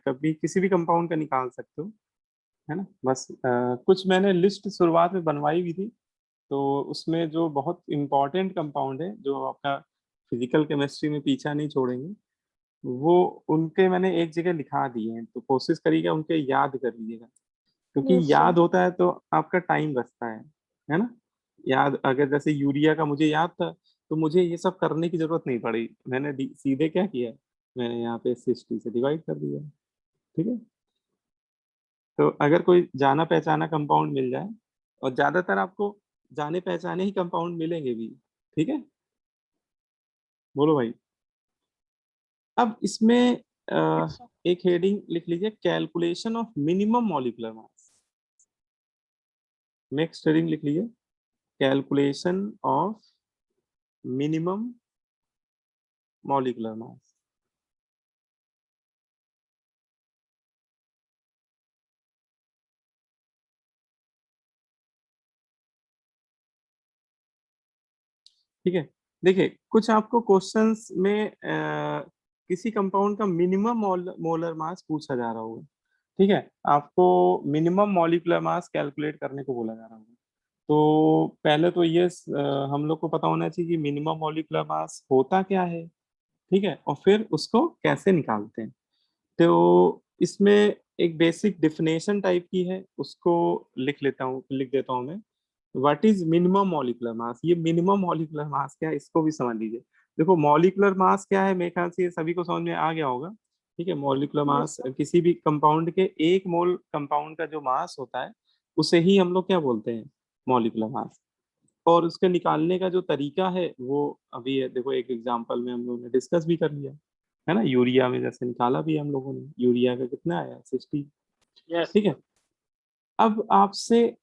कभी किसी भी कंपाउंड का निकाल सकते हो, है ना। बस कुछ मैंने लिस्ट शुरुआत में बनवाई हुई थी, तो उसमें जो बहुत इंपॉर्टेंट कंपाउंड है जो आपका फिजिकल केमिस्ट्री में पीछा नहीं छोड़ेंगे, वो उनके मैंने एक जगह लिखा दिए हैं, तो कोशिश करिएगा उनके याद कर लीजिएगा, क्योंकि Yes, sir. याद होता है तो आपका टाइम बचता है ना। याद अगर जैसे यूरिया का मुझे याद था, तो मुझे ये सब करने की जरूरत नहीं पड़ी, मैंने सीधे क्या किया, मैंने यहाँ पे 60 से डिवाइड कर दिया। ठीक है, तो अगर कोई जाना पहचाना कंपाउंड मिल जाए, और ज्यादातर आपको जाने पहचाने ही कंपाउंड मिलेंगे भी। ठीक है, बोलो भाई। अब इसमें Yes, sir. एक हेडिंग लिख लीजिए, calculation of minimum molecular mass. Next heading लिख लीजिए, calculation of minimum molecular mass. ठीक है, देखिए कुछ आपको क्वेश्चंस में किसी कंपाउंड का मिनिमम मोलर मास पूछा जा रहा होगा। ठीक है, आपको मिनिमम मॉलिक्यूलर मास कैलकुलेट करने को बोला जा रहा होगा। तो पहले तो ये हम लोग को पता होना चाहिए कि मिनिमम मॉलिक्यूलर मास होता क्या है। ठीक है, और फिर उसको कैसे निकालते हैं। तो इसमें एक बेसिक डिफिनेशन टाइप की है, उसको लिख देता हूँ मैं। व्हाट इज मिनिमम मॉलिक्यूलर मास, ये मिनिमम मॉलिक्यूलर मास क्या है इसको भी समझ लीजिए। देखो मॉलिक्यूलर मास क्या है, मेरे ख्याल से ये सभी को समझ में आ गया होगा। ठीक है, मॉलिक्यूलर Yes, मास sir. किसी भी कंपाउंड के एक मोल कंपाउंड का जो मास होता है, उसे ही हम लोग क्या बोलते हैं, मॉलिक्यूलर मास। और उसके निकालने का जो तरीका है वो अभी देखो एक एग्जांपल में हम लोगों ने डिस्कस भी कर लिया, है ना। यूरिया में जैसे निकाला भी हम लोगों ने, यूरिया का कितना आया, 60। यस। ठीक है, अब आपसे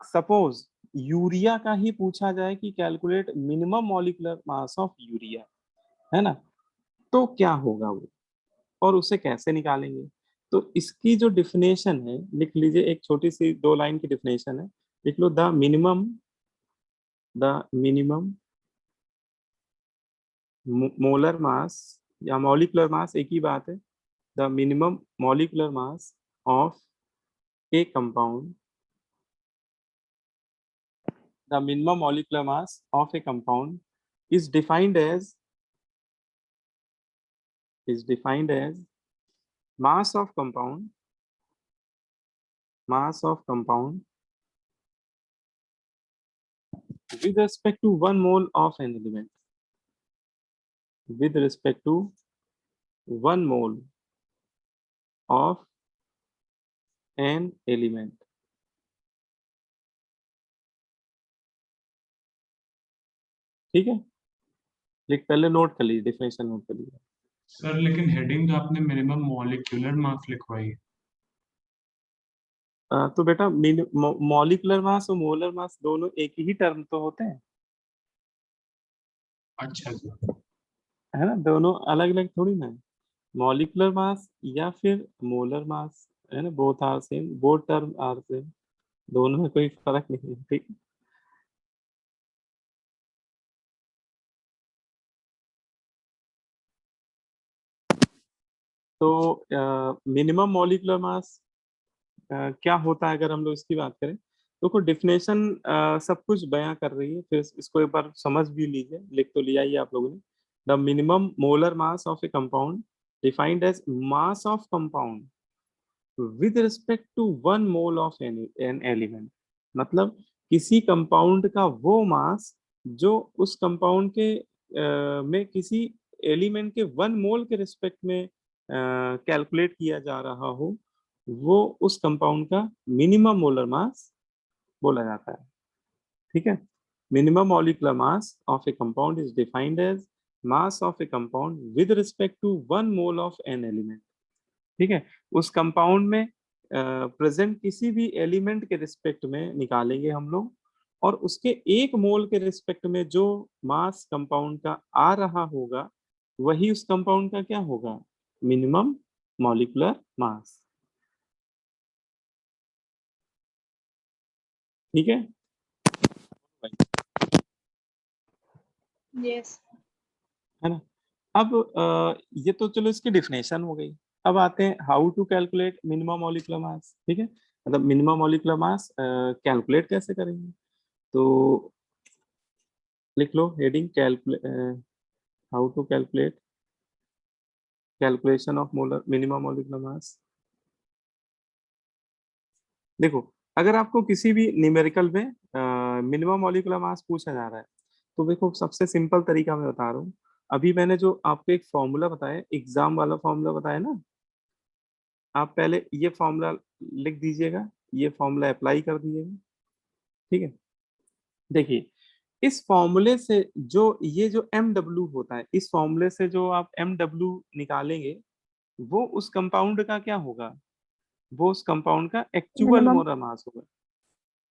सपोज यूरिया का ही पूछा जाए कि calculate minimum molecular mass of urea, है ना, तो क्या होगा वो, और उसे कैसे निकालेंगे। तो इसकी जो डिफिनेशन है लिख लीजिए, एक छोटी सी 2 लाइन की डिफिनेशन है, लिख लो, द मिनिमम मोलर मास या मॉलिक्यूलर मास एक ही बात है, the minimum molecular mass of a compound, the minimum molecular mass of a compound is defined as is defined as mass of compound with respect to 1 mole of an element, with respect to 1 mole of an element. ठीक है, लिख पहले note कर लीजिए, definition note कर लीजिए। Sir लेकिन heading तो आपने मिनिमम मॉलिक्यूलर मास लिखवाई है। तो बेटा मॉलिक्यूलर मास और मोलर मास दोनों एक ही टर्म तो होते हैं, अच्छा सर, है ना, दोनों अलग अलग थोड़ी ना है। मॉलिक्यूलर मास या फिर मोलर मास, है ना, both are same, both term are same, दोनों में कोई फर्क नहीं है। ठीक, तो मिनिमम मॉलिक्यूलर मास क्या होता है अगर हम लोग इसकी बात करें, तो डेफिनेशन सब कुछ बयां कर रही है, फिर इसको एक बार समझ भी लीजिए, लिख तो लिया ही आप लोगों ने। The minimum molar mass of a compound defined as mass of compound with respect to 1 mole of an element. मतलब किसी कंपाउंड का वो मास जो उस कंपाउंड के में किसी एलिमेंट के 1 मोल के रिस्पेक्ट में कैलकुलेट किया जा रहा हो, वो उस कंपाउंड का मिनिमम मोलर मास बोला जाता है। ठीक है, minimum molecular mass of a compound is defined as mass of a compound with respect to 1 mole of an element. ठीक है, उस कंपाउंड में प्रेजेंट किसी भी एलिमेंट के रिस्पेक्ट में निकालेंगे हम लोग, और उसके 1 मोल के रिस्पेक्ट में जो मास कंपाउंड का आ रहा होगा, वही उस कंपाउंड का क्या होगा, मिनिमम मॉलिक्यूलर मास। ठीक है, Yes. है ना। अब ये तो चलो इसकी डिफिनेशन हो गई। अब आते हैं how to calculate minimum molecular mass. ठीक है, मतलब मिनिमम मॉलिक्यूलर मास कैलकुलेट कैसे करेंगे, तो लिख लो heading calculate, how to calculate calculation of molar minimum molecular mass. देखो, अगर आपको किसी भी न्यूमेरिकल में मिनिमम मॉलिक्यूलर मास पूछा जा रहा है, तो देखो सबसे सिंपल तरीका मैं बता रहा हूँ। अभी मैंने जो आपको एक फॉर्मूला बताया, एग्जाम वाला फॉर्मूला बताया ना, आप पहले ये फॉर्मूला लिख दीजिएगा, ये फॉर्मूला अप्लाई कर दीजिएगा। ठीक है, देखिए इस फॉर्मूले से जो ये जो एम डब्ल्यू होता है, इस फॉर्मूले से जो आप एम डब्ल्यू निकालेंगे, वो उस कंपाउंड का क्या होगा, वो उस कंपाउंड का एक्चुअल मिनिमम मोलर मास होगा।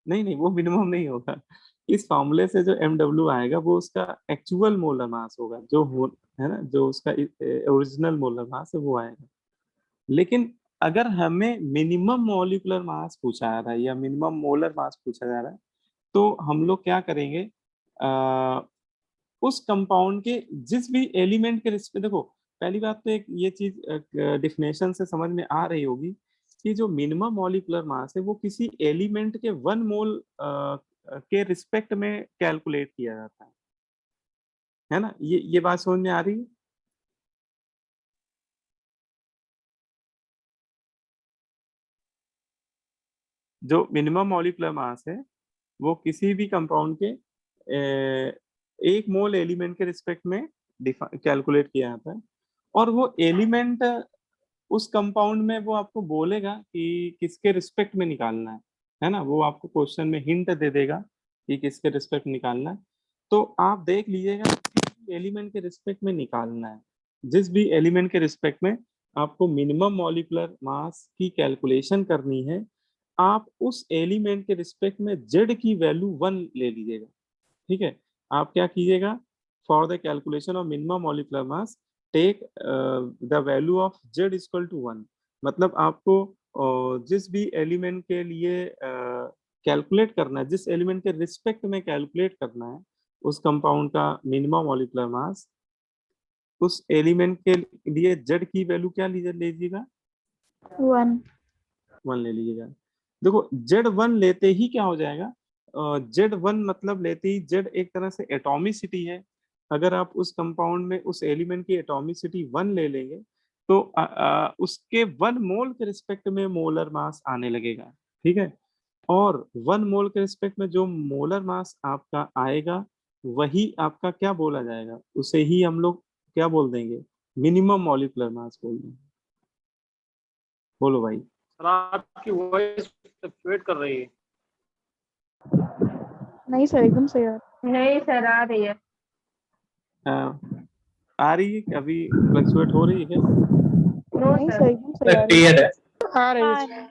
नहीं नहीं, वो मिनिमम नहीं होगा। इस फॉर्मूले से जो एम डब्ल्यू आएगा, वो उसका एक्चुअल मोलर मास होगा, जो हो, है ना, जो उसका ओरिजिनल मोलर मास है वो आएगा। लेकिन अगर हमें मिनिमम मॉलिक्यूलर मास पूछा जा रहा है या मिनिमम मोलर मास पूछा जा रहा है, तो हम लोग क्या करेंगे, उस कंपाउंड के जिस भी एलिमेंट के रिस्पेक्ट, देखो पहली बात तो एक ये चीज डिफिनेशन से समझ में आ रही होगी कि जो मिनिमम मॉलिक्यूलर मास है वो किसी एलिमेंट के 1 मोल के रिस्पेक्ट में कैलकुलेट किया जाता है ना, ये बात समझ में आ रही है। जो मिनिमम मॉलिक्यूलर मास है वो किसी भी कंपाउंड के 1 मोल एलिमेंट के रिस्पेक्ट में कैलकुलेट किया जाता है, और वो एलिमेंट उस कंपाउंड में वो आपको बोलेगा कि किसके रिस्पेक्ट में निकालना है ना, वो आपको क्वेश्चन में हिंट दे देगा कि किसके रिस्पेक्ट निकालना है। तो आप देख लीजिएगा एलिमेंट के रिस्पेक्ट में निकालना है, जिस भी एलिमेंट के रिस्पेक्ट में आपको मिनिमम मॉलिक्यूलर मास की कैलकुलेशन करनी है, आप उस एलिमेंट के रिस्पेक्ट में z की वैल्यू 1 ले लीजिएगा। ठीक है, आप क्या कीजिएगा, for the calculation of minimum molecular mass take the value of z equal to 1। मतलब आपको जिस भी एलिमेंट के लिए कैलकुलेट करना है, जिस एलिमेंट के रिस्पेक्ट में कैलकुलेट करना है उस कंपाउंड का मिनिमम मॉलिक्यूलर मास, उस एलिमेंट के लिए z की वैल्यू क्या लीजिएगा, 1 ले लीजिएगा। देखो Z1 लेते ही क्या हो जाएगा, Z1 मतलब लेते ही Z एक तरह से एटॉमिसिटी है, अगर आप उस कंपाउंड में उस एलिमेंट की एटॉमिसिटी 1 ले लेंगे तो उसके 1 मोल के रिस्पेक्ट में मोलर मास आने लगेगा, ठीक है। और 1 मोल के रिस्पेक्ट में जो मोलर मास आपका आएगा वही आपका क्या बोला जाएगा, उसे ही हम लोग क्या बोल देंगे, मिनिमम मॉलिक्यूलर मास बोल देंगे। बोलो भाई। सर आपकी वॉइस फ्लक्चुएट कर रही है। नहीं सर, एकदम सही आ नहीं सर, आ रही है। आ रही है अभी, फ्लक्चुएट हो रही है क्या? नो नहीं सर। सर, एकदम सही आ रही है। क्लियर है। आ रही है सर।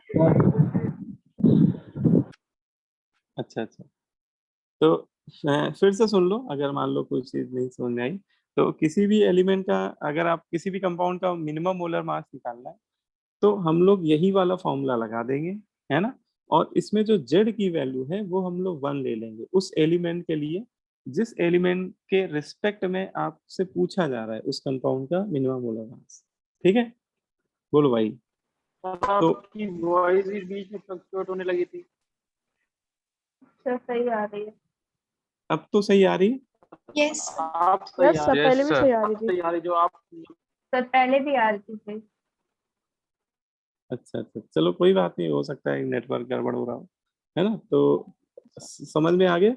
अच्छा अच्छा, तो फिर से सुन लो, अगर मान लो कोई चीज नहीं समझ में आई तो किसी भी एलिमेंट का, अगर आप किसी भी कंपाउंड का मिनिमम मोलर मास निकालना है तो हम लोग यही वाला फॉर्मूला लगा देंगे, है ना। और इसमें जो जेड की वैल्यू है वो हम लोग 1 ले लेंगे उस एलिमेंट के लिए जिस एलिमेंट के रिस्पेक्ट में आपसे पूछा जा रहा है उस कंपाउंड का मिनिमम मोलर मास, ठीक है। बोलो भाई। सर तो आपकी वॉइस भी बीच में फ्लक्चुएट होने लगी थी। सर सही आ रही है। अब तो सही आ रही है। Yes. आप सही यस आ सर, रही पहले Yes, भी sir. सही आ रही आप थी। सही आ रही जो आप। सर पहले भी आ रही थी सही। अच्छा अच्छा, चलो कोई बात नहीं, हो सकता है नेटवर्क गड़बड़ हो रहा हो, है ना। तो समझ में आ गया।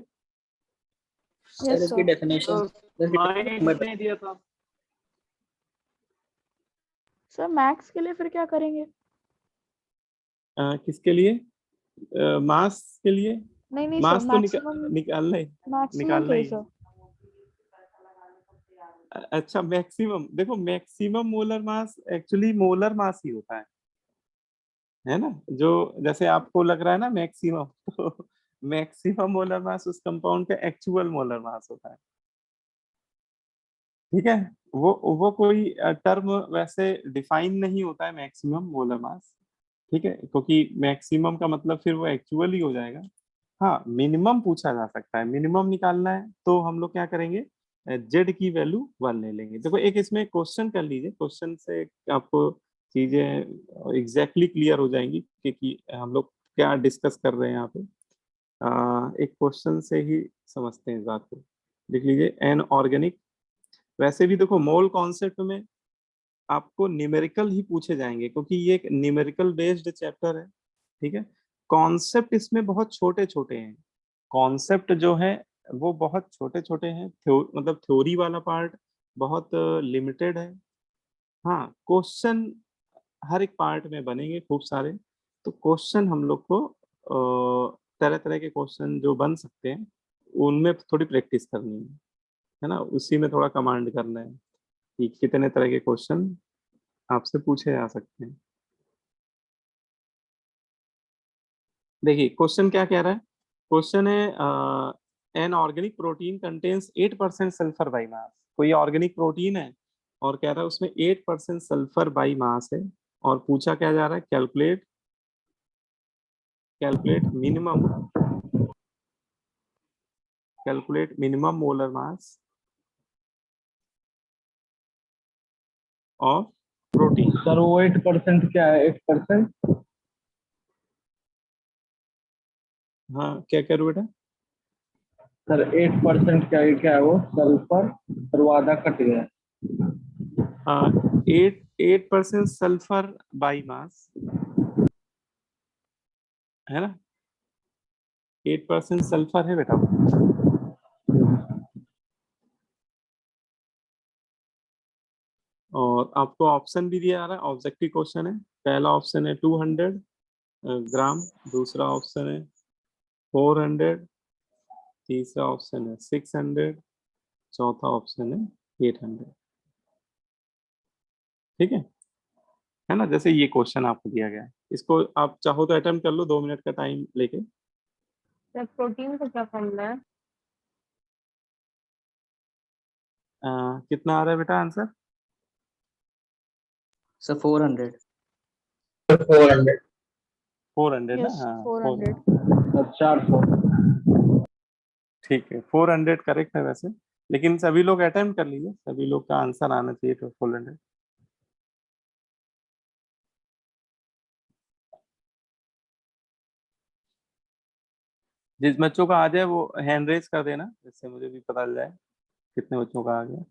सर यस इसकी सर। डेफिनेशन नहीं दिया था। सर मैक्स के लिए फिर क्या करेंगे? किसके लिए? मास के लिए। नहीं नहीं सर, मास तो मैक्सिमम। निकालना ही, मैक्सिमम निकालना के लिए ही है। सर। अच्छा मैक्सिमम, देखो maximum molar mass actually molar mass ही होता है ना। जो जैसे आपको लग रहा है ना मैक्सिमम तो मैक्सिमम मोलर मास उस कंपाउंड का एक्चुअल मोलर मास होता है, ठीक है। वो कोई टर्म वैसे डिफाइन नहीं होता है मैक्सिमम मोलर मास, ठीक है, क्योंकि मैक्सिमम का मतलब फिर वो एक्चुअल ही हो जाएगा। हाँ मिनिमम पूछा जा सकता है, मिनिमम निकालना है तो हम लोग क्या करेंगे, जेड की वैल्यू 1 ले लेंगे। देखो एक इसमें क्वेश्चन कर लीजिए, क्वेश्चन से आपको चीजें एग्जैक्टली क्लियर हो जाएंगी कि हम लोग क्या डिस्कस कर रहे हैं यहाँ पे। एक क्वेश्चन से ही समझते हैं इस बात को। देख लीजिए, एन ऑर्गेनिक, वैसे भी देखो मोल कॉन्सेप्ट में आपको न्यूमेरिकल ही पूछे जाएंगे क्योंकि ये एक न्यूमेरिकल बेस्ड चैप्टर है, ठीक है। कॉन्सेप्ट इसमें बहुत छोटे छोटे हैं, कॉन्सेप्ट जो है वो बहुत छोटे छोटे हैं, मतलब थ्योरी वाला पार्ट बहुत लिमिटेड है। हाँ क्वेश्चन हर एक पार्ट में बनेंगे खूब सारे, तो क्वेश्चन हम लोग को तरह तरह के क्वेश्चन जो बन सकते हैं उनमें थोड़ी प्रैक्टिस करनी है ना, उसी में थोड़ा कमांड करना है कि कितने तरह के क्वेश्चन आपसे पूछे जा सकते हैं। देखिए क्वेश्चन क्या कह रहा है, क्वेश्चन है an organic protein contains 8% sulphur by mass. कोई ऑर्गेनिक प्रोटीन है और कह रहा है उसमें 8% सल्फर बाई मास है, और पूछा क्या जा रहा है, calculate minimum, calculate minimum molar mass of protein. Sir वो 8% क्या है? 8%? हाँ क्या करूँ बेटा? सर 8% क्या है वो? सल्फर। सर वो आधा कट गया। 8% सल्फर बाई मास है ना, 8% सल्फर है बेटा वो। और आपको ऑप्शन भी दिया जा रहा है, ऑब्जेक्टिव क्वेश्चन है। पहला ऑप्शन है 200 ग्राम, दूसरा ऑप्शन है 400, तीसरा ऑप्शन है 600, चौथा ऑप्शन है 800, ठीक है ना। जैसे ये क्वेश्चन आपको दिया गया है, इसको आप चाहो तो अटेम्प्ट कर लो 2 मिनट का टाइम लेके। सर प्रोटीन का क्या फॉर्मूला है? कितना आ रहा है बेटा आंसर? सर 400। 400। 400 ना, यस, हाँ 400। 400, 400। ठीक है 400 करेक्ट है वैसे, लेकिन सभी लोग अटेम्प्ट कर लीजिए, सभी लोग का आंसर आना चाहिए तो 400। जिस बच्चों का आ जाए वो हैंड रेज कर देना जिससे मुझे भी पता चल जाए। कितने बच्चों का आ गया?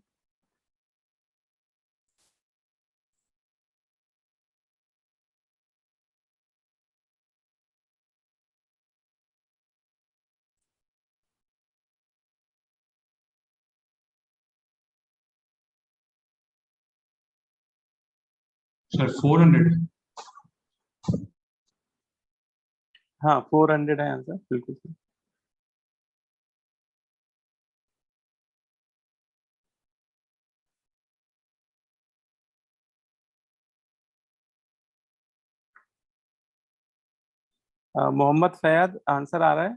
सर 400। हाँ 400 है आंसर, बिल्कुल सही। मोहम्मद फैयाद आंसर आ रहा है?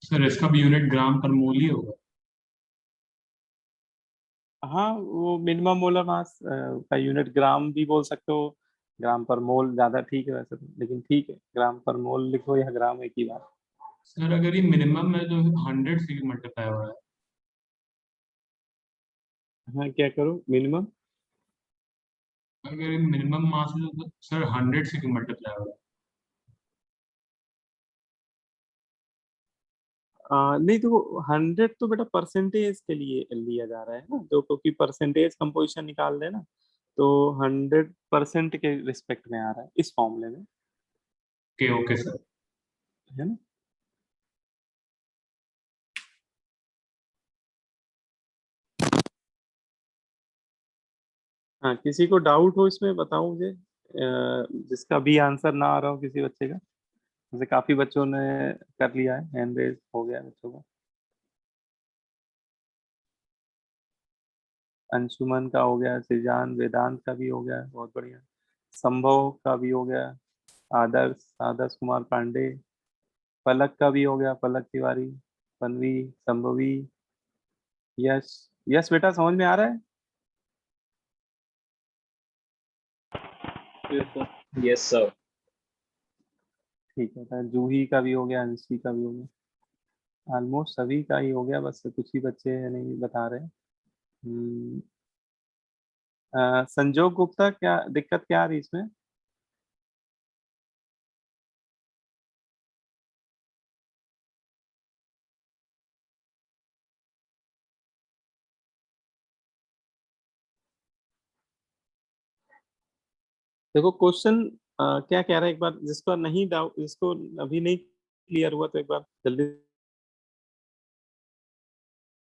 सर इसका भी यूनिट ग्राम पर मोल ही होगा। हाँ वो मिनिमम मोलर मास का यूनिट ग्राम भी बोल सकते हो, ग्राम पर मोल ज्यादा ठीक है वैसे तो, लेकिन ठीक है ग्राम पर मोल लिखो या ग्राम एक ही बात। सर अगर ये मिनिमम है तो 100 से मल्टीप्लाई हो रहा है। हाँ क्या करो मिनिमम? अगर ये मिनिमम मास है तो सर 100 से मल्टीप्लाई हो रहा है। नहीं तो 100 तो बेटा परसेंटेज के लिए लिया जा रहा है ना, तो क्योंकि परसेंटेज कंपोजिशन निकाल देना, तो 100% के रिस्पेक्ट में आ रहा है इस फॉर्मूले में, ओके ओके सर। है ना। हाँ किसी को डाउट हो इसमें बताओ मुझे, जिसका भी आंसर ना आ रहा हो किसी बच्चे का, जैसे काफी बच्चों ने कर लिया है, हैंड रेज हो गया है बच्चों का। अंशुमन का हो गया, सृजान, वेदांत का भी हो गया, बहुत बढ़िया। संभव का भी हो गया, आदर्श आदर्श कुमार पांडे, पलक का भी हो गया, पलक तिवारी, पन्वी, संभवी, यश। यश बेटा समझ में आ रहा है? Yes sir. ठीक है तो जूही का भी हो गया, अंशी का भी हो गया, ऑलमोस्ट सभी का ही हो गया, बस कुछ ही बच्चे नहीं बता रहे। संजोग गुप्ता क्या दिक्कत क्या आ रही इसमें? देखो क्वेश्चन क्या कह रहा है, एक बार जिसको नहीं डाउट, जिसको अभी नहीं क्लियर हुआ तो एक बार जल्दी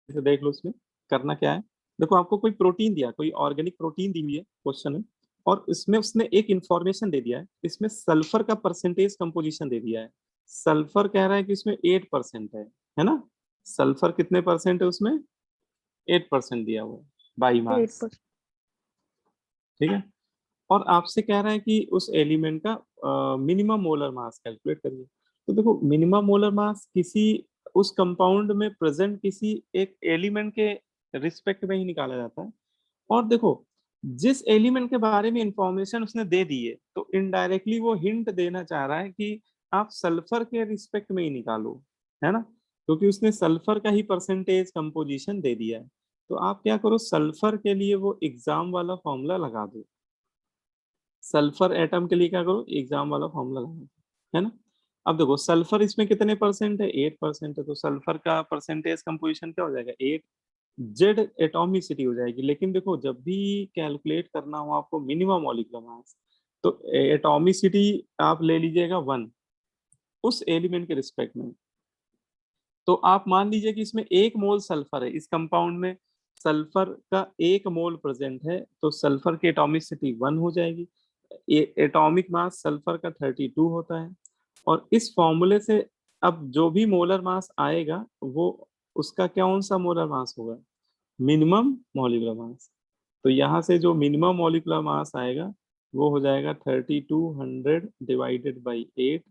से देख लो। इसमें करना क्या है, देखो आपको कोई प्रोटीन दिया, कोई ऑर्गेनिक प्रोटीन दी हुई है क्वेश्चन में, और इसमें उसने एक इंफॉर्मेशन दे दिया है, इसमें सल्फर का परसेंटेज कंपोजिशन दे दिया है। सल्फर कह रहा है कि इसमें 8% है ना। सल्फर कितने परसेंट है उसमें? 8% दिया हुआ है बाई मास, 8%। ठीक है। और आपसे कह रहा है कि उस एलिमेंट का मिनिमम मोलर मास कैलकुलेट करिए। तो देखो मिनिमम मोलर मास किसी उस कंपाउंड में प्रेजेंट किसी एक एलिमेंट के रिस्पेक्ट में ही निकाला जाता है। और देखो जिस एलिमेंट के बारे में इंफॉर्मेशन उसने दे दी है, तो इनडायरेक्टली वो हिंट देना चाह रहा है कि आप सल्फर के रिस्पेक्ट में ही निकालो, है ना, क्योंकि उसने सल्फर का ही परसेंटेज कंपोजिशन दे दिया है। तो आप क्या करो, सल्फर के लिए वो एग्जाम वाला फॉर्मूला लगा दो, सल्फर एटम के लिए क्या करो, एग्जाम वाला फॉर्मूला लगाओ, है ना। अब देखो सल्फर इसमें कितने परसेंट है? 8% है, तो सल्फर का परसेंटेज कंपोजिशन क्या हो जाएगा? 8। जेड एटॉमिसिटी हो जाएगी। लेकिन देखो जब भी कैलकुलेट करना हो आपको मिनिमम मॉलिक्यूलर मास, तो एटॉमिसिटी आप ले लीजिएगा 1 उस एलिमेंट के रिस्पेक्ट में। तो आप मान लीजिए कि इसमें 1 मोल सल्फर है, इस कंपाउंड में सल्फर का 1 मोल प्रेजेंट है, तो सल्फर की एटॉमिसिटी 1 हो जाएगी। एटॉमिक मास सल्फर का 32 होता है। और इस फॉर्मूले से अब जो भी मोलर मास आएगा वो उसका कौन सा मोलर मास होगा? मिनिमम मॉलिक्यूलर मास। तो यहाँ से जो मिनिमम मॉलिक्यूलर मास आएगा वो हो जाएगा 3200 डिवाइडेड बाई 8,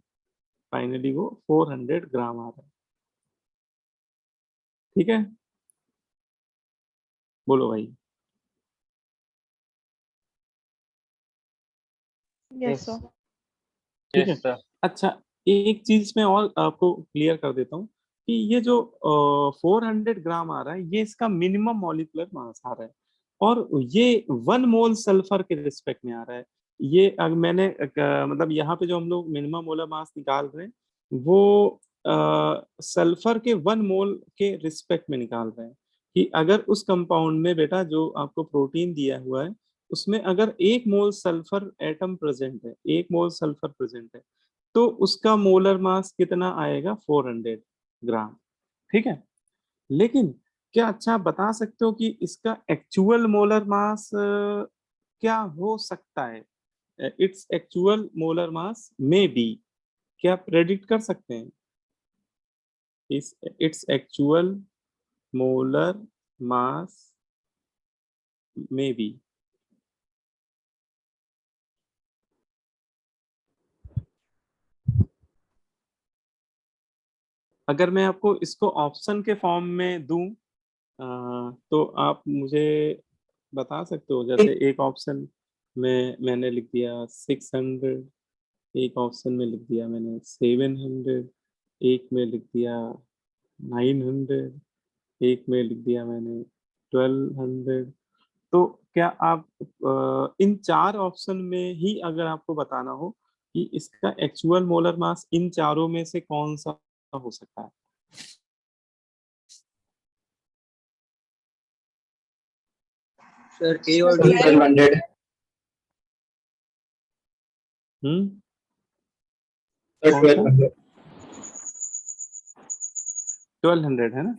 फाइनली वो 400 ग्राम आ रहा है। ठीक है, बोलो भाई। Yes sir. ठीक है। Yes sir. अच्छा एक चीज मैं और आपको क्लियर कर देता हूँ कि ये जो 400 ग्राम आ रहा है ये इसका मिनिमम मॉलिक्यूलर मास आ रहा है, और ये 1 मोल सल्फर के रिस्पेक्ट में आ रहा है। ये मैंने मतलब यहाँ पे जो हम लोग मिनिमम मोलर मास निकाल रहे हैं वो सल्फर के 1 मोल के रिस्पेक्ट में निकाल रहे हैं कि अगर उस कंपाउंड में बेटा जो आपको प्रोटीन दिया हुआ है उसमें अगर 1 मोल सल्फर एटम प्रेजेंट है, 1 मोल सल्फर प्रेजेंट है, तो उसका मोलर मास कितना आएगा? 400 ग्राम। ठीक है, लेकिन क्या अच्छा आप बता सकते हो कि इसका एक्चुअल मोलर मास क्या हो सकता है? Its actual molar mass may be, क्या प्रेडिक्ट कर सकते हैं? Its actual molar mass may be. अगर मैं आपको इसको ऑप्शन के फॉर्म में दूं तो आप मुझे बता सकते हो? जैसे एक ऑप्शन में मैंने लिख दिया 600, एक ऑप्शन में लिख दिया मैंने 700, एक में लिख दिया 900, एक में लिख दिया मैंने 1200। तो क्या आप इन 4 ऑप्शन में ही अगर आपको बताना हो कि इसका एक्चुअल मोलर मास इन चारों में से कौन सा हो सकता है? सर ए और डी। 1200। कौन सा? 1200 है ना?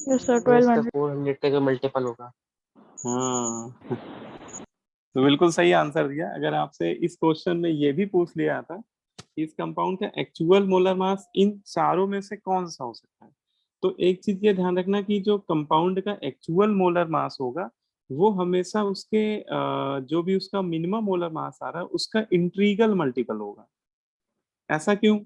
Yes sir 1200। 400 का मल्टीपल होगा। हाँ तो बिल्कुल सही आंसर दिया। अगर आपसे इस क्वेश्चन में ये भी पूछ लिया था कि इस कंपाउंड का एक्चुअल मोलर मास इन चारों में से कौन सा हो सकता है, तो एक चीज ये ध्यान रखना कि जो कंपाउंड का एक्चुअल मोलर मास होगा वो हमेशा उसके जो भी उसका मिनिमम मोलर मास आ रहा है उसका इंट्रीगल मल्टीपल होगा। ऐसा क्यों?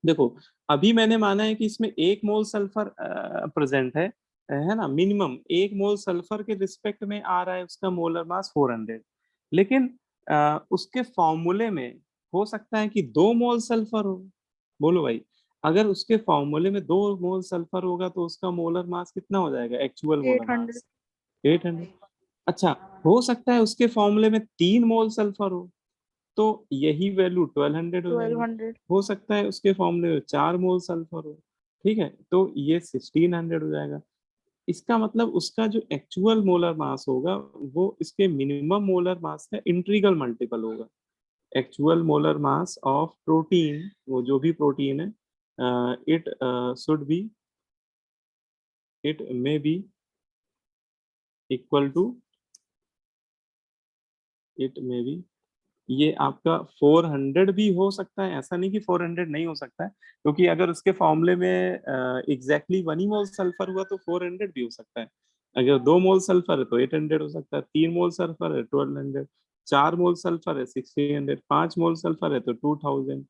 देखो, अभी मैंने माना है कि इसमें 1 मोल सल्फर प्रेजेंट है ना, मिनिमम 1 मोल सल्फर के रिस्पेक्ट में आ रहा है उसका मोलर मास 400, लेकिन उसके फॉर्मूले में हो सकता है कि 2 मोल सल्फर हो। बोलो भाई, अगर उसके फॉर्मूले में 2 मोल सल्फर होगा तो उसका मोलर मास कितना हो जाएगा? Actual molar 800। मास 800। अच्छा, हो सकता है उसके फॉर्मूले में 3 मोल सल्फर हो तो यही वैल्यू 1200 हो जाएगी। 1200। हो सकता है उसके फॉर्मूले में 4 मोल सल्फर हो, ठीक है, तो ये 1600 हो जाएगा। इसका मतलब उसका जो एक्चुअल मोलर मास होगा वो इसके मिनिमम मोलर मास का इंट्रीगल मल्टीपल होगा। Actual molar mass of protein, वो जो भी प्रोटीन है, it should be, it may be equal to, it may be, ये आपका 400 भी हो सकता है। ऐसा नहीं कि 400 नहीं हो सकता है, क्योंकि अगर उसके फॉर्मूले में एग्जैक्टली 1 मोल सल्फर हुआ तो 400 भी हो सकता है। अगर 2 मोल सल्फर है तो 800 हो सकता है, 3 मोल सल्फर है 1200, 4 मोल सल्फर है 1600, 5 मोल सल्फर है तो 2000।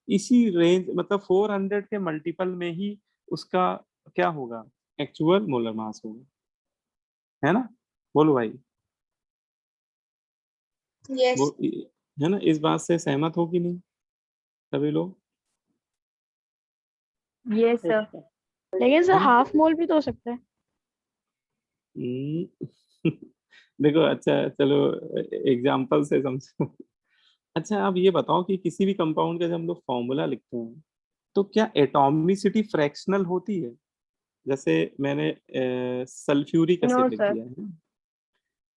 इसी रेंज, मतलब 400 के मल्टीपल में ही उसका क्या होगा? एक्चुअल मोलर मास होगा, है ना? बोलो भाई, Yes. वो है ना? इस बात से सहमत हो कि नहीं सभी लोग? ये सर। लेकिन सर हाफ मोल भी तो हो सकता है। देखो, अच्छा चलो एग्जांपल से समझो। अच्छा, आप ये बताओ कि किसी भी कंपाउंड का जब हम लोग फॉर्मूला लिखते हैं तो क्या एटॉमिसिटी फ्रैक्शनल होती है? जैसे मैंने सल्फ्यूरिक नो एसिड लिख सर। दिया है ना,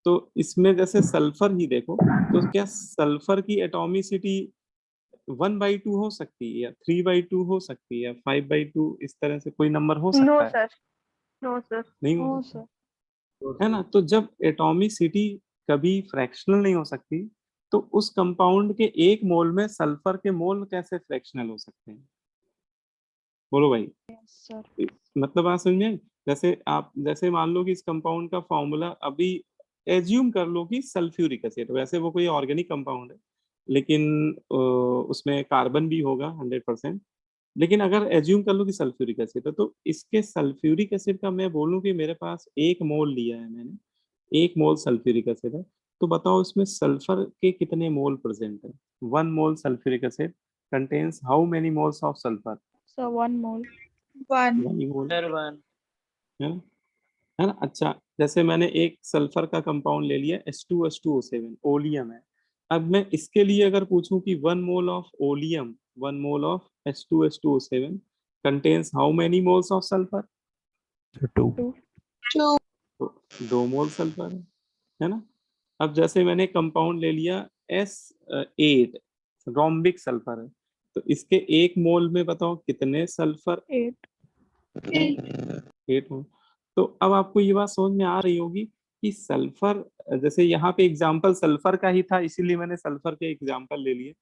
तो इसमें जैसे सल्फर ही देखो, तो क्या सल्फर की एटॉमिसिटी 1/2 हो सकती है, या 3/2 हो सकती है, या 5/2, इस तरह से कोई नंबर हो नो सकता है? सर। No sir. नहीं हो नो सकता, सर। है ना? तो जब एटॉमिसिटी कभी फ्रैक्शनल नहीं हो सकती तो उस कंपाउंड के 1 मोल में सल्फर के मोल कैसे फ्रैक्शनल हो सकते हैं? बोलो भाई, सर मतलब बात समझ में आई? जैसे आप, जैसे मान लो कि इस कंपाउंड का फॉर्मूला अभी एज्यूम कर लो कि सल्फ्यूरिक एसिड, वैसे वो कोई ऑर्गेनिक कंपाउंड है लेकिन उसमें कार्बन भी होगा 100%, लेकिन अगर एज्यूम कर लो कि सल्फ्यूरिक एसिड है तो इसके सल्फ्यूरिक एसिड का मैं बोलूं कि मेरे पास 1 मोल लिया है मैंने, 1 मोल सल्फ्यूरिक एसिड है, तो बताओ इसमें सल्फर के कितने मोल प्रेजेंट है? 1 mole sulphuric acid contains how many moles of sulphur? 1 mole. 1. 1 mole, sir 1। है ना? है ना? अच्छा, जैसे मैंने एक सल्फर का कंपाउंड ले लिया H2H2O7, ओलियम है। अब मैं इसके लिए अगर पूछूं कि 1 mole of oleum, 1 mole of H2H2O7 contains how many moles of sulphur? 2 2 तो 2 मोल सल्फर है ना। अब जैसे मैंने कंपाउंड ले लिया S8, रोम्बिक सल्फर है, तो इसके 1 मोल में बताओ कितने सल्फर? 8 8 मोल। तो अब आपको ये बात समझ में आ रही होगी कि सल्फर, जैसे यहाँ पे एग्जांपल सल्फर का ही था इसीलिए मैंने सल्फर के एग्जांपल ले लिए,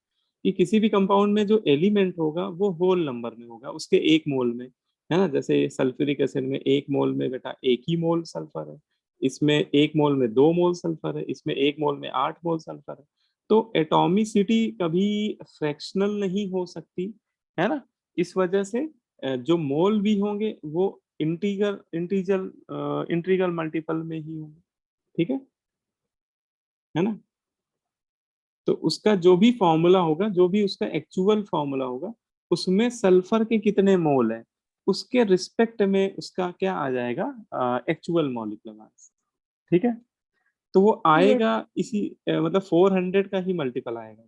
कि किसी भी कंपाउंड में जो एलिमेंट होगा वो होल नंबर में होगा, उसके 1 मोल में, है ना। जैसे सल्फ्यूरिक एसिड में 1 मोल में बेटा 1 ही मोल सल्फर है, इसमें 1 मोल में 2 मोल सल्फर है, इसमें 1 मोल में 8 मोल सल्फर है। तो एटॉमिसिटी कभी फ्रैक्शनल नहीं हो सकती, है ना। इस वजह से जो मोल भी होंगे वो इंटीग्रल मल्टीपल में ही होंगे, ठीक है ना। तो उसका जो भी फॉर्मूला होगा, जो भी उसका एक्चुअल फॉर्मूला होगा, उसमें सल्फर के कितने मोल है उसके रिस्पेक्ट में उसका क्या आ जाएगा, एक्चुअल मॉलिक्यूलर मास, ठीक है। तो वो आएगा इसी मतलब 400 का ही मल्टीपल आएगा,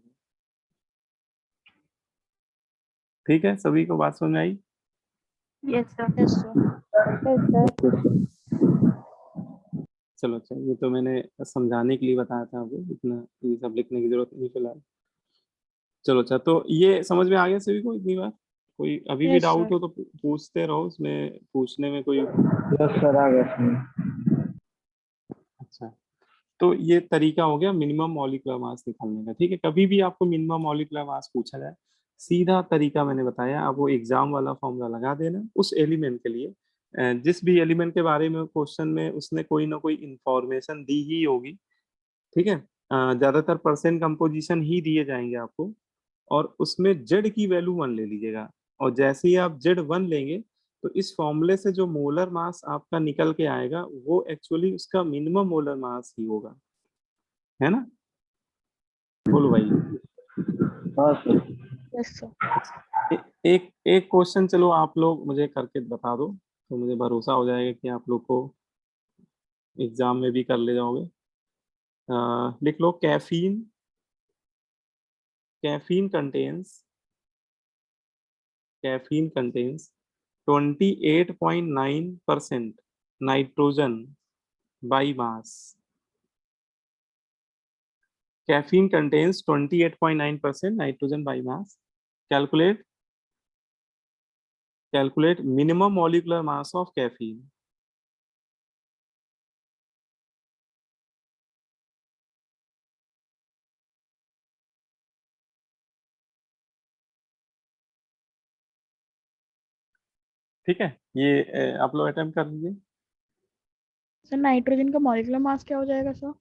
ठीक है। सभी को बात समझ में आई? Yes, sir. yes sir चलो अच्छा, ये तो मैंने समझाने के लिए बताया था आपको, इतना ये सब लिखने की जरूरत नहीं फिलहाल। चलो अच्छा, तो ये समझ में आ गया सभी को इतनी बार? कोई अभी भी Yes, डाउट sir. हो तो पूछते रहो, इसमें पूछने में कोई। यस सर, आ गया समझ। अच्छा, तो ये तरीका हो गया मिनिमम मॉलिक्यूलर मास निकालने का, ठीक है। कभी भी आपको मिनिमम मॉलिक्यूलर मास पूछा जाए, सीधा तरीका मैंने बताया, आप वो एग्जाम वाला फॉर्मूला लगा देना उस एलिमेंट के लिए। जिस भी एलिमेंट के बारे में क्वेश्चन में उसने कोई ना कोई इंफॉर्मेशन दी ही होगी, ठीक है। ज्यादातर परसेंट कंपोजिशन ही दिए जाएंगे आपको, और उसमें जेड की वैल्यू 1 ले लीजिएगा। और जैसे ही आप जेड 1 लेंगे, तो इस फॉर्मूले से जो मोलर मास आपका निकल के आएगा वो एक्चुअली उसका मिनिमम मोलर मास ही होगा, है ना। बोलो भाई। हाँ सर। Yes, sir. एक एक क्वेश्चन चलो आप लोग मुझे करके बता दो, तो मुझे भरोसा हो जाएगा कि आप लोग को एग्जाम में भी कर ले जाओगे। लिख लो, caffeine caffeine contains caffeine contains 28.9% nitrogen by mass. Caffeine contains 28.9% nitrogen by mass. Calculate minimum molecular mass of caffeine. ठीक है, ये आप लोग अटेम्प्ट कर लीजिए। सर नाइट्रोजन का मॉलिक्यूलर मास क्या हो जाएगा सर?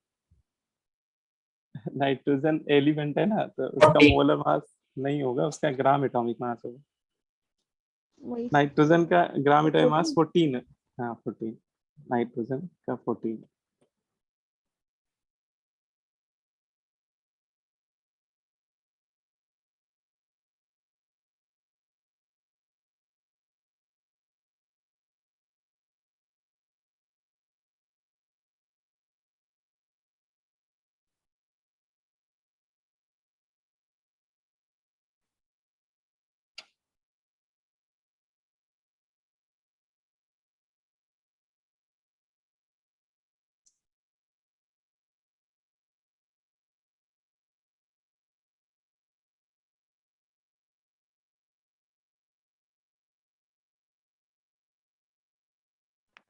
नाइट्रोजन एलिमेंट है ना, तो उसका मोलर मास नहीं होगा, उसका ग्राम एटॉमिक मास होगा। वही नाइट्रोजन का ग्राम एटॉमिक मास 14. 14 है। हाँ 14, नाइट्रोजन का 14।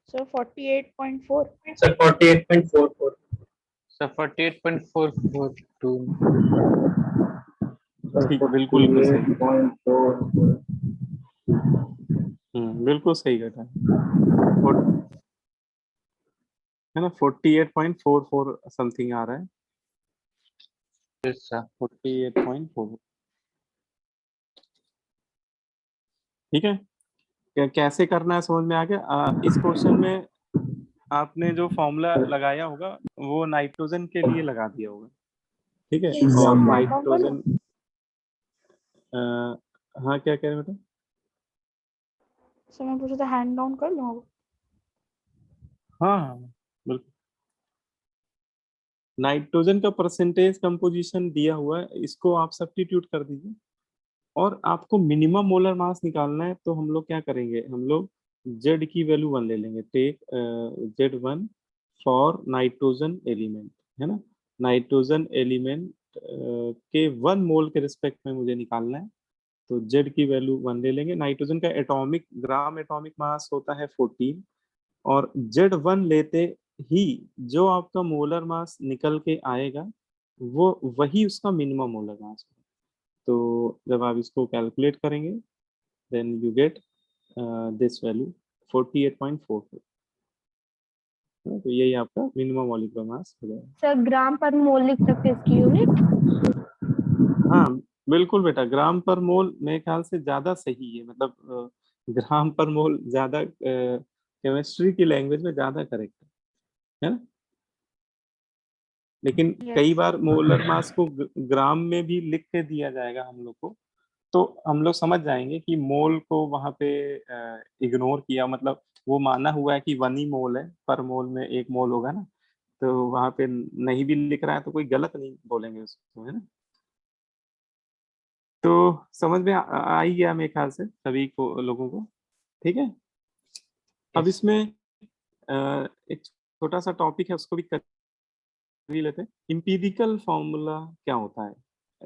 सर 48.4. सर 48.44। सर 48.442। ठीक, बिल्कुल बिल्कुल सही। 48.44। बिल्कुल सही कहता है ना। 48.44 समथिंग आ रहा है। Yes sir. 48.4, ठीक है। कैसे करना है समझ में आ गया। इस क्वेश्चन में आपने जो फॉर्मूला लगाया होगा वो नाइट्रोजन के लिए लगा दिया होगा, ठीक है। Yes. और Hand down कर लो. नाइट्रोजन, हाँ क्या कह रहे हैं बेटा? सर मैं पूछा था हैंड डाउन कर लो. हाँ हाँ, बिल्कुल। नाइट्रोजन का परसेंटेज कंपोजिशन दिया हुआ है, इसको आप सब्स्टिट्यूट कर दीजिए और आपको मिनिमम मोलर मास निकालना है। तो हम लोग क्या करेंगे, हम लोग Z की वैल्यू 1 ले लेंगे। Take Z1 for nitrogen element, है ना। नाइट्रोजन एलिमेंट के 1 मोल के रिस्पेक्ट में मुझे निकालना है, तो Z की वैल्यू 1 ले लेंगे। नाइट्रोजन का एटॉमिक ग्राम एटॉमिक मास होता है 14 और Z1 लेते ही जो आपका मोलर मास निकल के आएगा वो वही उसका मिनिमम मोलर मास है। तो जब आप इसको कैलकुलेट करेंगे then you get this value 48.44। तो यही आपका मिनिमम मॉलिक्यूलर मास हो जाएगा। सर ग्राम पर मोल लिख सकते हैं इसकी यूनिट? हाँ बिल्कुल बेटा, ग्राम पर मोल मेरे ख्याल से ज्यादा सही है, मतलब ग्राम पर मोल ज्यादा केमिस्ट्री की लैंग्वेज में ज्यादा करेक्ट है ना। लेकिन कई बार मोलर मास को ग्राम में भी लिख के दिया जाएगा हम लोग को, तो हम लोग समझ जाएंगे कि मोल को वहां पे इग्नोर किया, मतलब वो माना हुआ है कि 1 ही मोल है, पर मोल में 1 मोल होगा ना, तो वहां पे नहीं भी लिख रहा है तो कोई गलत नहीं बोलेंगे उसको, है ना। तो समझ में आ ही गया मेरे ख्याल से सभी को, लोगों को, ठीक है। अब Yes. इसमें एक छोटा सा टॉपिक है, उसको भी कर ही लेते हैं। इंपीरिकल फॉर्मूला क्या होता है,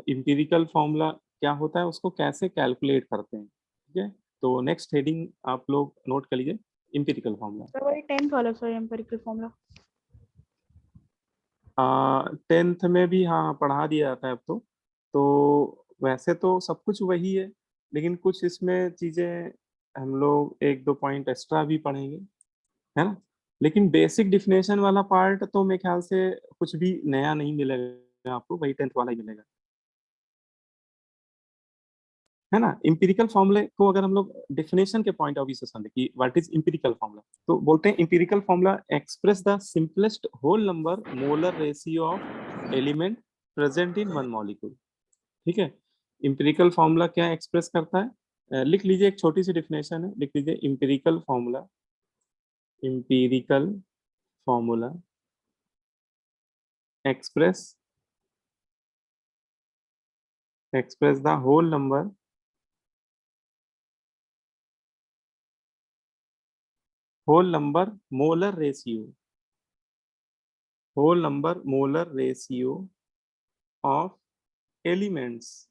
इंपीरिकल फॉर्मूला क्या होता है, उसको कैसे कैलकुलेट करते हैं, ठीक है। तो नेक्स्ट हेडिंग आप लोग नोट कर लीजिए, इंपीरिकल फॉर्मूला। सर वही 10th वाला सर एम्पिरिकल फॉर्मूला। 10th में भी हाँ पढ़ा दिया जाता है अब तो वैसे तो सब कुछ वही है, लेकिन कुछ इसमें चीजें हम लोग 1-2 पॉइंट एक्स्ट्रा भी पढ़ेंगे, है ना। लेकिन बेसिक डिफिनेशन वाला पार्ट तो मेरे ख्याल से कुछ भी नया नहीं मिलेगा आपको, वही 10th वाला ही मिलेगा, है ना। इंपीरिकल फॉर्मूले को अगर हम लोग डेफिनेशन के पॉइंट ऑफ व्यू से समझें कि व्हाट इज इंपीरिकल फॉर्मूला, तो बोलते हैं empirical formula express the simplest whole number molar ratio of element present in one molecule, ठीक है। इंपीरिकल फॉर्मूला क्या एक्सप्रेस करता है, लिख लीजिए, एक छोटी सी डेफिनेशन है, लिख लीजिए। Empirical formula, empirical formula express the whole number molar ratio of elements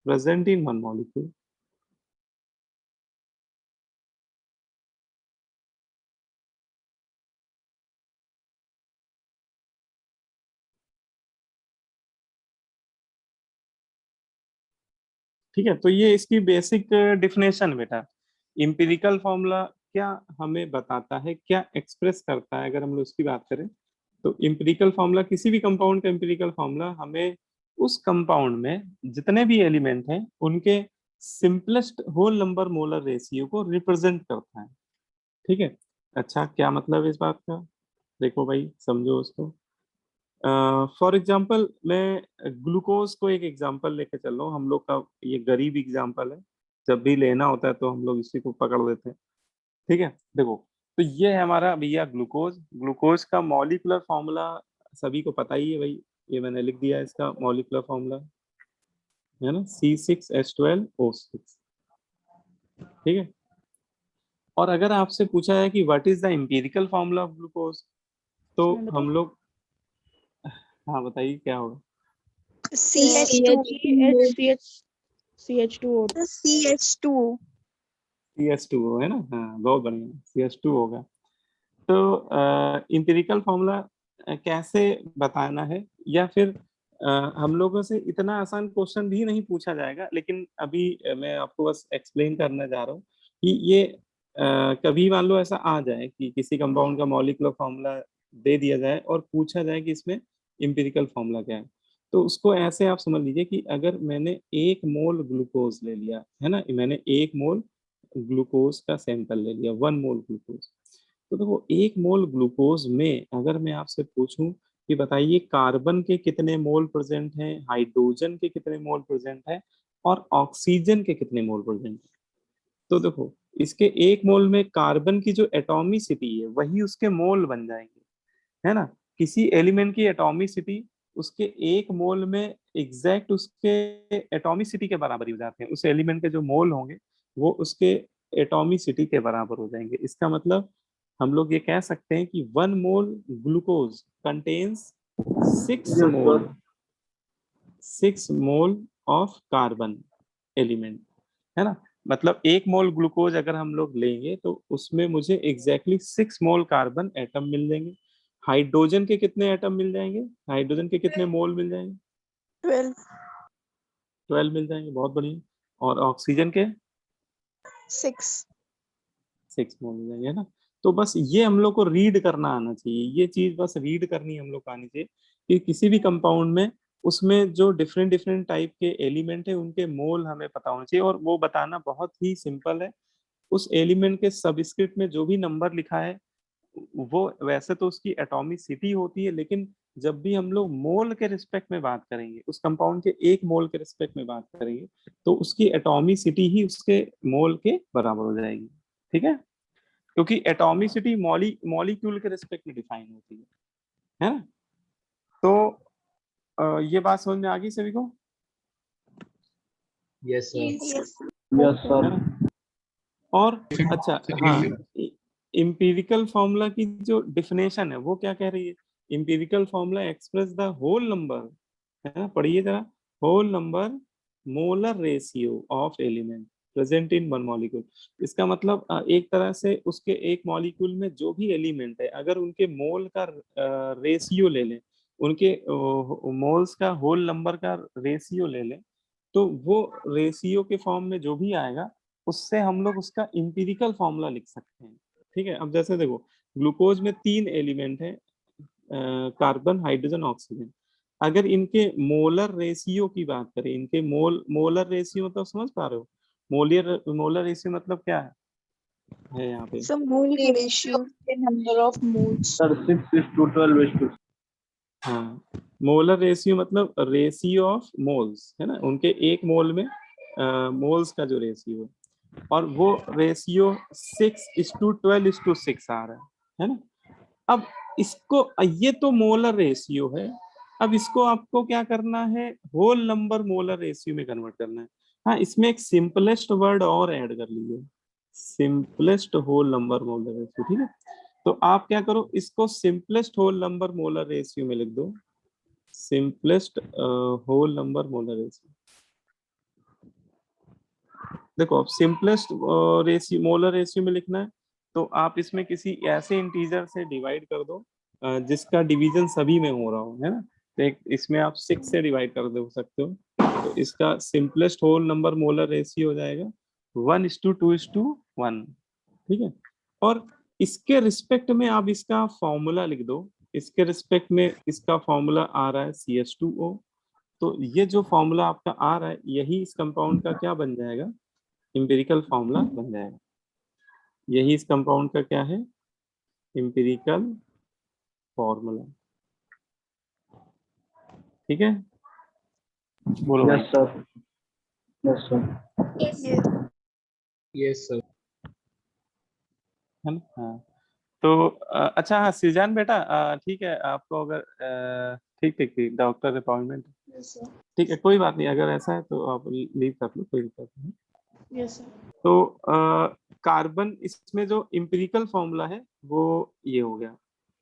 present in one molecule। ठीक है, तो ये इसकी बेसिक डेफिनेशन बेटा। इंपीरिकल फॉर्मूला क्या हमें बताता है, क्या एक्सप्रेस करता है, अगर हम लोग इसकी बात करें तो इंपीरिकल फॉर्मूला, किसी भी कंपाउंड का इंपीरिकल फॉर्मूला हमें उस कंपाउंड में जितने भी एलिमेंट हैं उनके simplest whole number molar ratio को रिप्रेजेंट करता है, ठीक है। अच्छा, क्या मतलब है इस बात का, देखो भाई समझो उसको। फॉर एग्जाम्पल मैं ग्लूकोज को एक एग्जाम्पल लेके चल रहा हूँ, हम लोग का ये गरीब एग्जाम्पल है, जब भी लेना होता है तो हम लोग इसी को पकड़ लेते हैं, ठीक है। देखो, तो ये है हमारा भैया ग्लूकोज। ग्लूकोज का मॉलिक्यूलर फॉर्मूला सभी को पता ही है भाई, ये मैंने लिख दिया है इसका मॉलिक्यूलर फॉर्मूला, है ना, C6H12O6, ठीक है। और अगर आपसे पूछा है कि what is the empirical formula of glucose, तो हम लोग, हाँ बताइए क्या होगा। CH2 CH2 है ना, हाँ बहुत बढ़िया, CH2 होगा। तो इंपीरिकल फॉर्मूला कैसे बताना है, या फिर हम लोगों से इतना आसान क्वेश्चन भी नहीं पूछा जाएगा, लेकिन अभी मैं आपको बस एक्सप्लेन करने जा रहा हूँ कि ये कभी मान लो ऐसा आ जाए कि किसी कंपाउंड का मॉलिक्यूलर फॉर्मूला दे दिया जाए और पूछा जाए कि इसमें इंपीरिकल फॉर्मूला क्या है, तो उसको ऐसे आप समझ लीजिए कि अगर मैंने 1 मोल ग्लूकोज ले लिया है ना, मैंने 1 मोल ग्लूकोज का सैंपल ले लिया, 1 मोल ग्लूकोज, तो देखो 1 मोल ग्लूकोज में अगर मैं आपसे पूछूं कि बताइए कार्बन के कितने मोल प्रेजेंट हैं, हाइड्रोजन के कितने मोल प्रेजेंट है और ऑक्सीजन के कितने मोल प्रेजेंट है, तो देखो इसके एक मोल में कार्बन की जो एटॉमिसिटी है वही उसके मोल बन जाएंगे, है ना। किसी एलिमेंट की एटॉमिसिटी उसके एक मोल में एग्जैक्ट उसके एटॉमिसिटी के बराबर ही हो जाते हैं। उस एलिमेंट के जो मोल होंगे वो उसके एटॉमिसिटी के बराबर हो जाएंगे। इसका मतलब हम लोग ये कह सकते हैं कि 1 mole glucose contains 6 mole of carbon element, है ना। मतलब 1 मोल ग्लूकोज अगर हम लोग लेंगे तो उसमें मुझे एग्जैक्टली 6 मोल कार्बन एटम मिल जाएंगे। हाइड्रोजन के कितने एटम मिल जाएंगे, हाइड्रोजन के कितने मोल मिल जाएंगे? 12 12 मिल जाएंगे, बहुत बढ़िया। और ऑक्सीजन के 6 6 मोल मिल जाएंगे, है ना। तो बस ये हम लोग को रीड करना आना चाहिए, ये चीज बस रीड करनी हम लोग को आनी चाहिए कि किसी भी कंपाउंड में उसमें जो डिफरेंट डिफरेंट टाइप के एलिमेंट है उनके मोल हमें पता होना चाहिए। और वो बताना बहुत ही सिंपल है। उस एलिमेंट के सबस्क्रिप्ट में जो भी नंबर लिखा है वो वैसे तो उसकी एटॉमिसिटी होती है, लेकिन जब भी हम लोग मोल के रिस्पेक्ट में बात करेंगे, उस कंपाउंड के एक मोल के रिस्पेक्ट में बात करेंगे, तो उसकी एटॉमिसिटी ही उसके मोल के बराबर हो जाएगी, ठीक है। क्योंकि एटॉमिसिटी मॉलिक्यूल के रिस्पेक्ट में डिफाइन होती है ना। तो ये बात समझ में आ गई सभी को? Yes sir. Yes sir. है ना? और अच्छा हाँ, इंपीरिकल फॉर्मूला की जो डिफिनेशन है वो क्या कह रही है? Empirical formula express the whole number, है ना, पढ़िए जरा। Whole number molar ratio of element present in one molecule. इसका मतलब एक तरह से उसके एक मॉलिक्यूल में जो भी एलिमेंट है अगर उनके मोल का रेशियो ले लें, उनके मोल्स का होल नंबर का रेशियो ले लें, तो वो रेशियो के फॉर्म में जो भी आएगा उससे हम लोग उसका इंपीरिकल फॉर्मूला लिख सकते हैं, ठीक है। अब जैसे देखो, ग्लूकोज में 3 एलिमेंट है, कार्बन, हाइड्रोजन, ऑक्सीजन। अगर इनके मोलर रेशियो की बात करें, इनके मोलर रेशियो मतलब समझ पा रहे हो? मोलर रेशियो मतलब क्या है यहाँ पे? So mole की ratio, the number of moles. Sir 6:12 हाँ, मोलर रेशियो मतलब रेशियो ऑफ मोल्स, है ना, उनके एक मोल में मोल्स का जो रेशियो है, और वो रेशियो 6:12:6 आ रहा है ना। अब इसको, ये तो मोलर रेशियो है। अब इसको आपको क्या करना है? होल नंबर मोलर रेशियो में कन्वर्ट करना है। हाँ, इसमें एक सिंपलेस्ट वर्ड और ऐड कर लीजिए, simplest whole number molar ratio, ठीक है। तो आप क्या करो, इसको simplest whole number molar ratio में लिख दो, simplest whole number molar ratio. देखो, अब सिंपलेस्ट रेशियो मोलर रेशियो में लिखना है तो आप इसमें किसी ऐसे इंटीजर से डिवाइड कर दो जिसका डिवीजन सभी में हो रहा हो, है ना। तो एक इसमें आप 6 से डिवाइड कर दो सकते हो, तो इसका simplest whole number molar ratio हो जाएगा 1:2:1, ठीक है। और इसके रिस्पेक्ट में आप इसका फॉर्मूला लिख दो। इसके रिस्पेक्ट में इसका फॉर्मूला आ रहा है CH2O। तो ये जो फॉर्मूला आपका आ रहा है यही इस कंपाउंड का क्या बन जाएगा? इंपेरिकल फॉर्मूला बन जाएगा। यही इस कंपाउंड का क्या है? इंपेरिकल फॉर्मूला, ठीक है। बोलो भाई। Yes sir. Yes sir. Yes sir. है ना? हाँ, तो अच्छा, हाँ सृजन बेटा, ठीक है, आपको अगर ठीक ठीक ठीक डॉक्टर अपॉइंटमेंट, ठीक है, कोई बात नहीं, अगर ऐसा है तो आप लीव कर लो, कोई दिक्कत नहीं। Yes sir. तो कार्बन, इसमें जो इंपेरिकल फॉर्मूला है वो ये हो गया,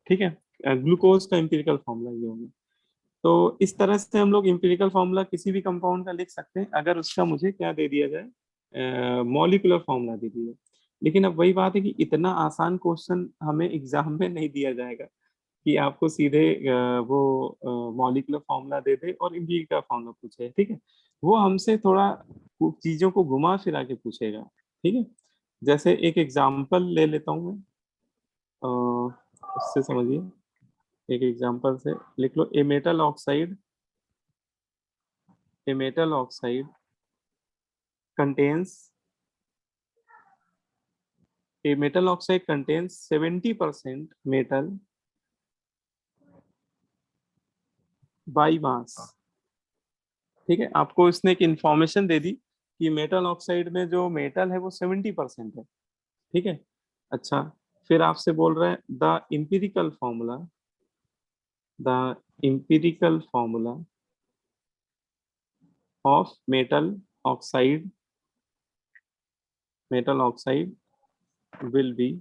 ठीक है। ग्लूकोज का इंपेरिकल फॉर्मूला ये हो गया। तो इस तरह से हम लोग इंपेरिकल फॉर्मूला किसी भी कंपाउंड का लिख सकते हैं अगर उसका मुझे क्या दे दिया जाए, मॉलिक्यूलर फॉर्मूला दे दिया। लेकिन अब वही बात है कि इतना आसान क्वेश्चन हमें एग्जाम में नहीं दिया जाएगा कि आपको सीधे वो मॉलिक्यूलर फॉर्मूला दे दे और इंपेरिकल फॉर्मूला पूछे, ठीक है। वो हमसे थोड़ा कुछ चीजों को घुमा फिरा के पूछेगा, ठीक है। जैसे एक एग्जांपल ले लेता हूँ मैं, उससे समझिए। एक एग्जांपल से लिख लो, a metal oxide contains a metal oxide contains 70% metal by mass, ठीक है। आपको इसने एक इंफॉर्मेशन दे दी कि मेटल ऑक्साइड में जो मेटल है वो 70% है, ठीक है। अच्छा, फिर आपसे बोल रहा है the empirical formula of metal oxide will be,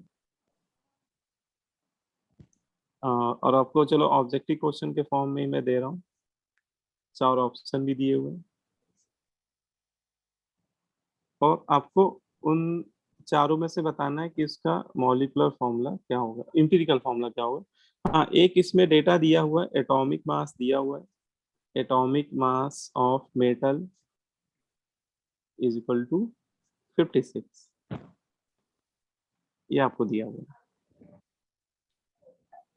और आपको चलो ऑब्जेक्टिव क्वेश्चन के फॉर्म में ही मैं दे रहा हूँ, 4 ऑप्शन भी दिए हुए हैं और आपको उन चारों में से बताना है कि इसका मॉलिक्यूलर फॉर्मूला क्या होगा, एम्पिरिकल फॉर्मूला क्या होगा। हाँ, एक इसमें डेटा दिया हुआ है, एटॉमिक मास दिया हुआ है, atomic mass of metal is equal to 56, ये आपको दिया हुआ है।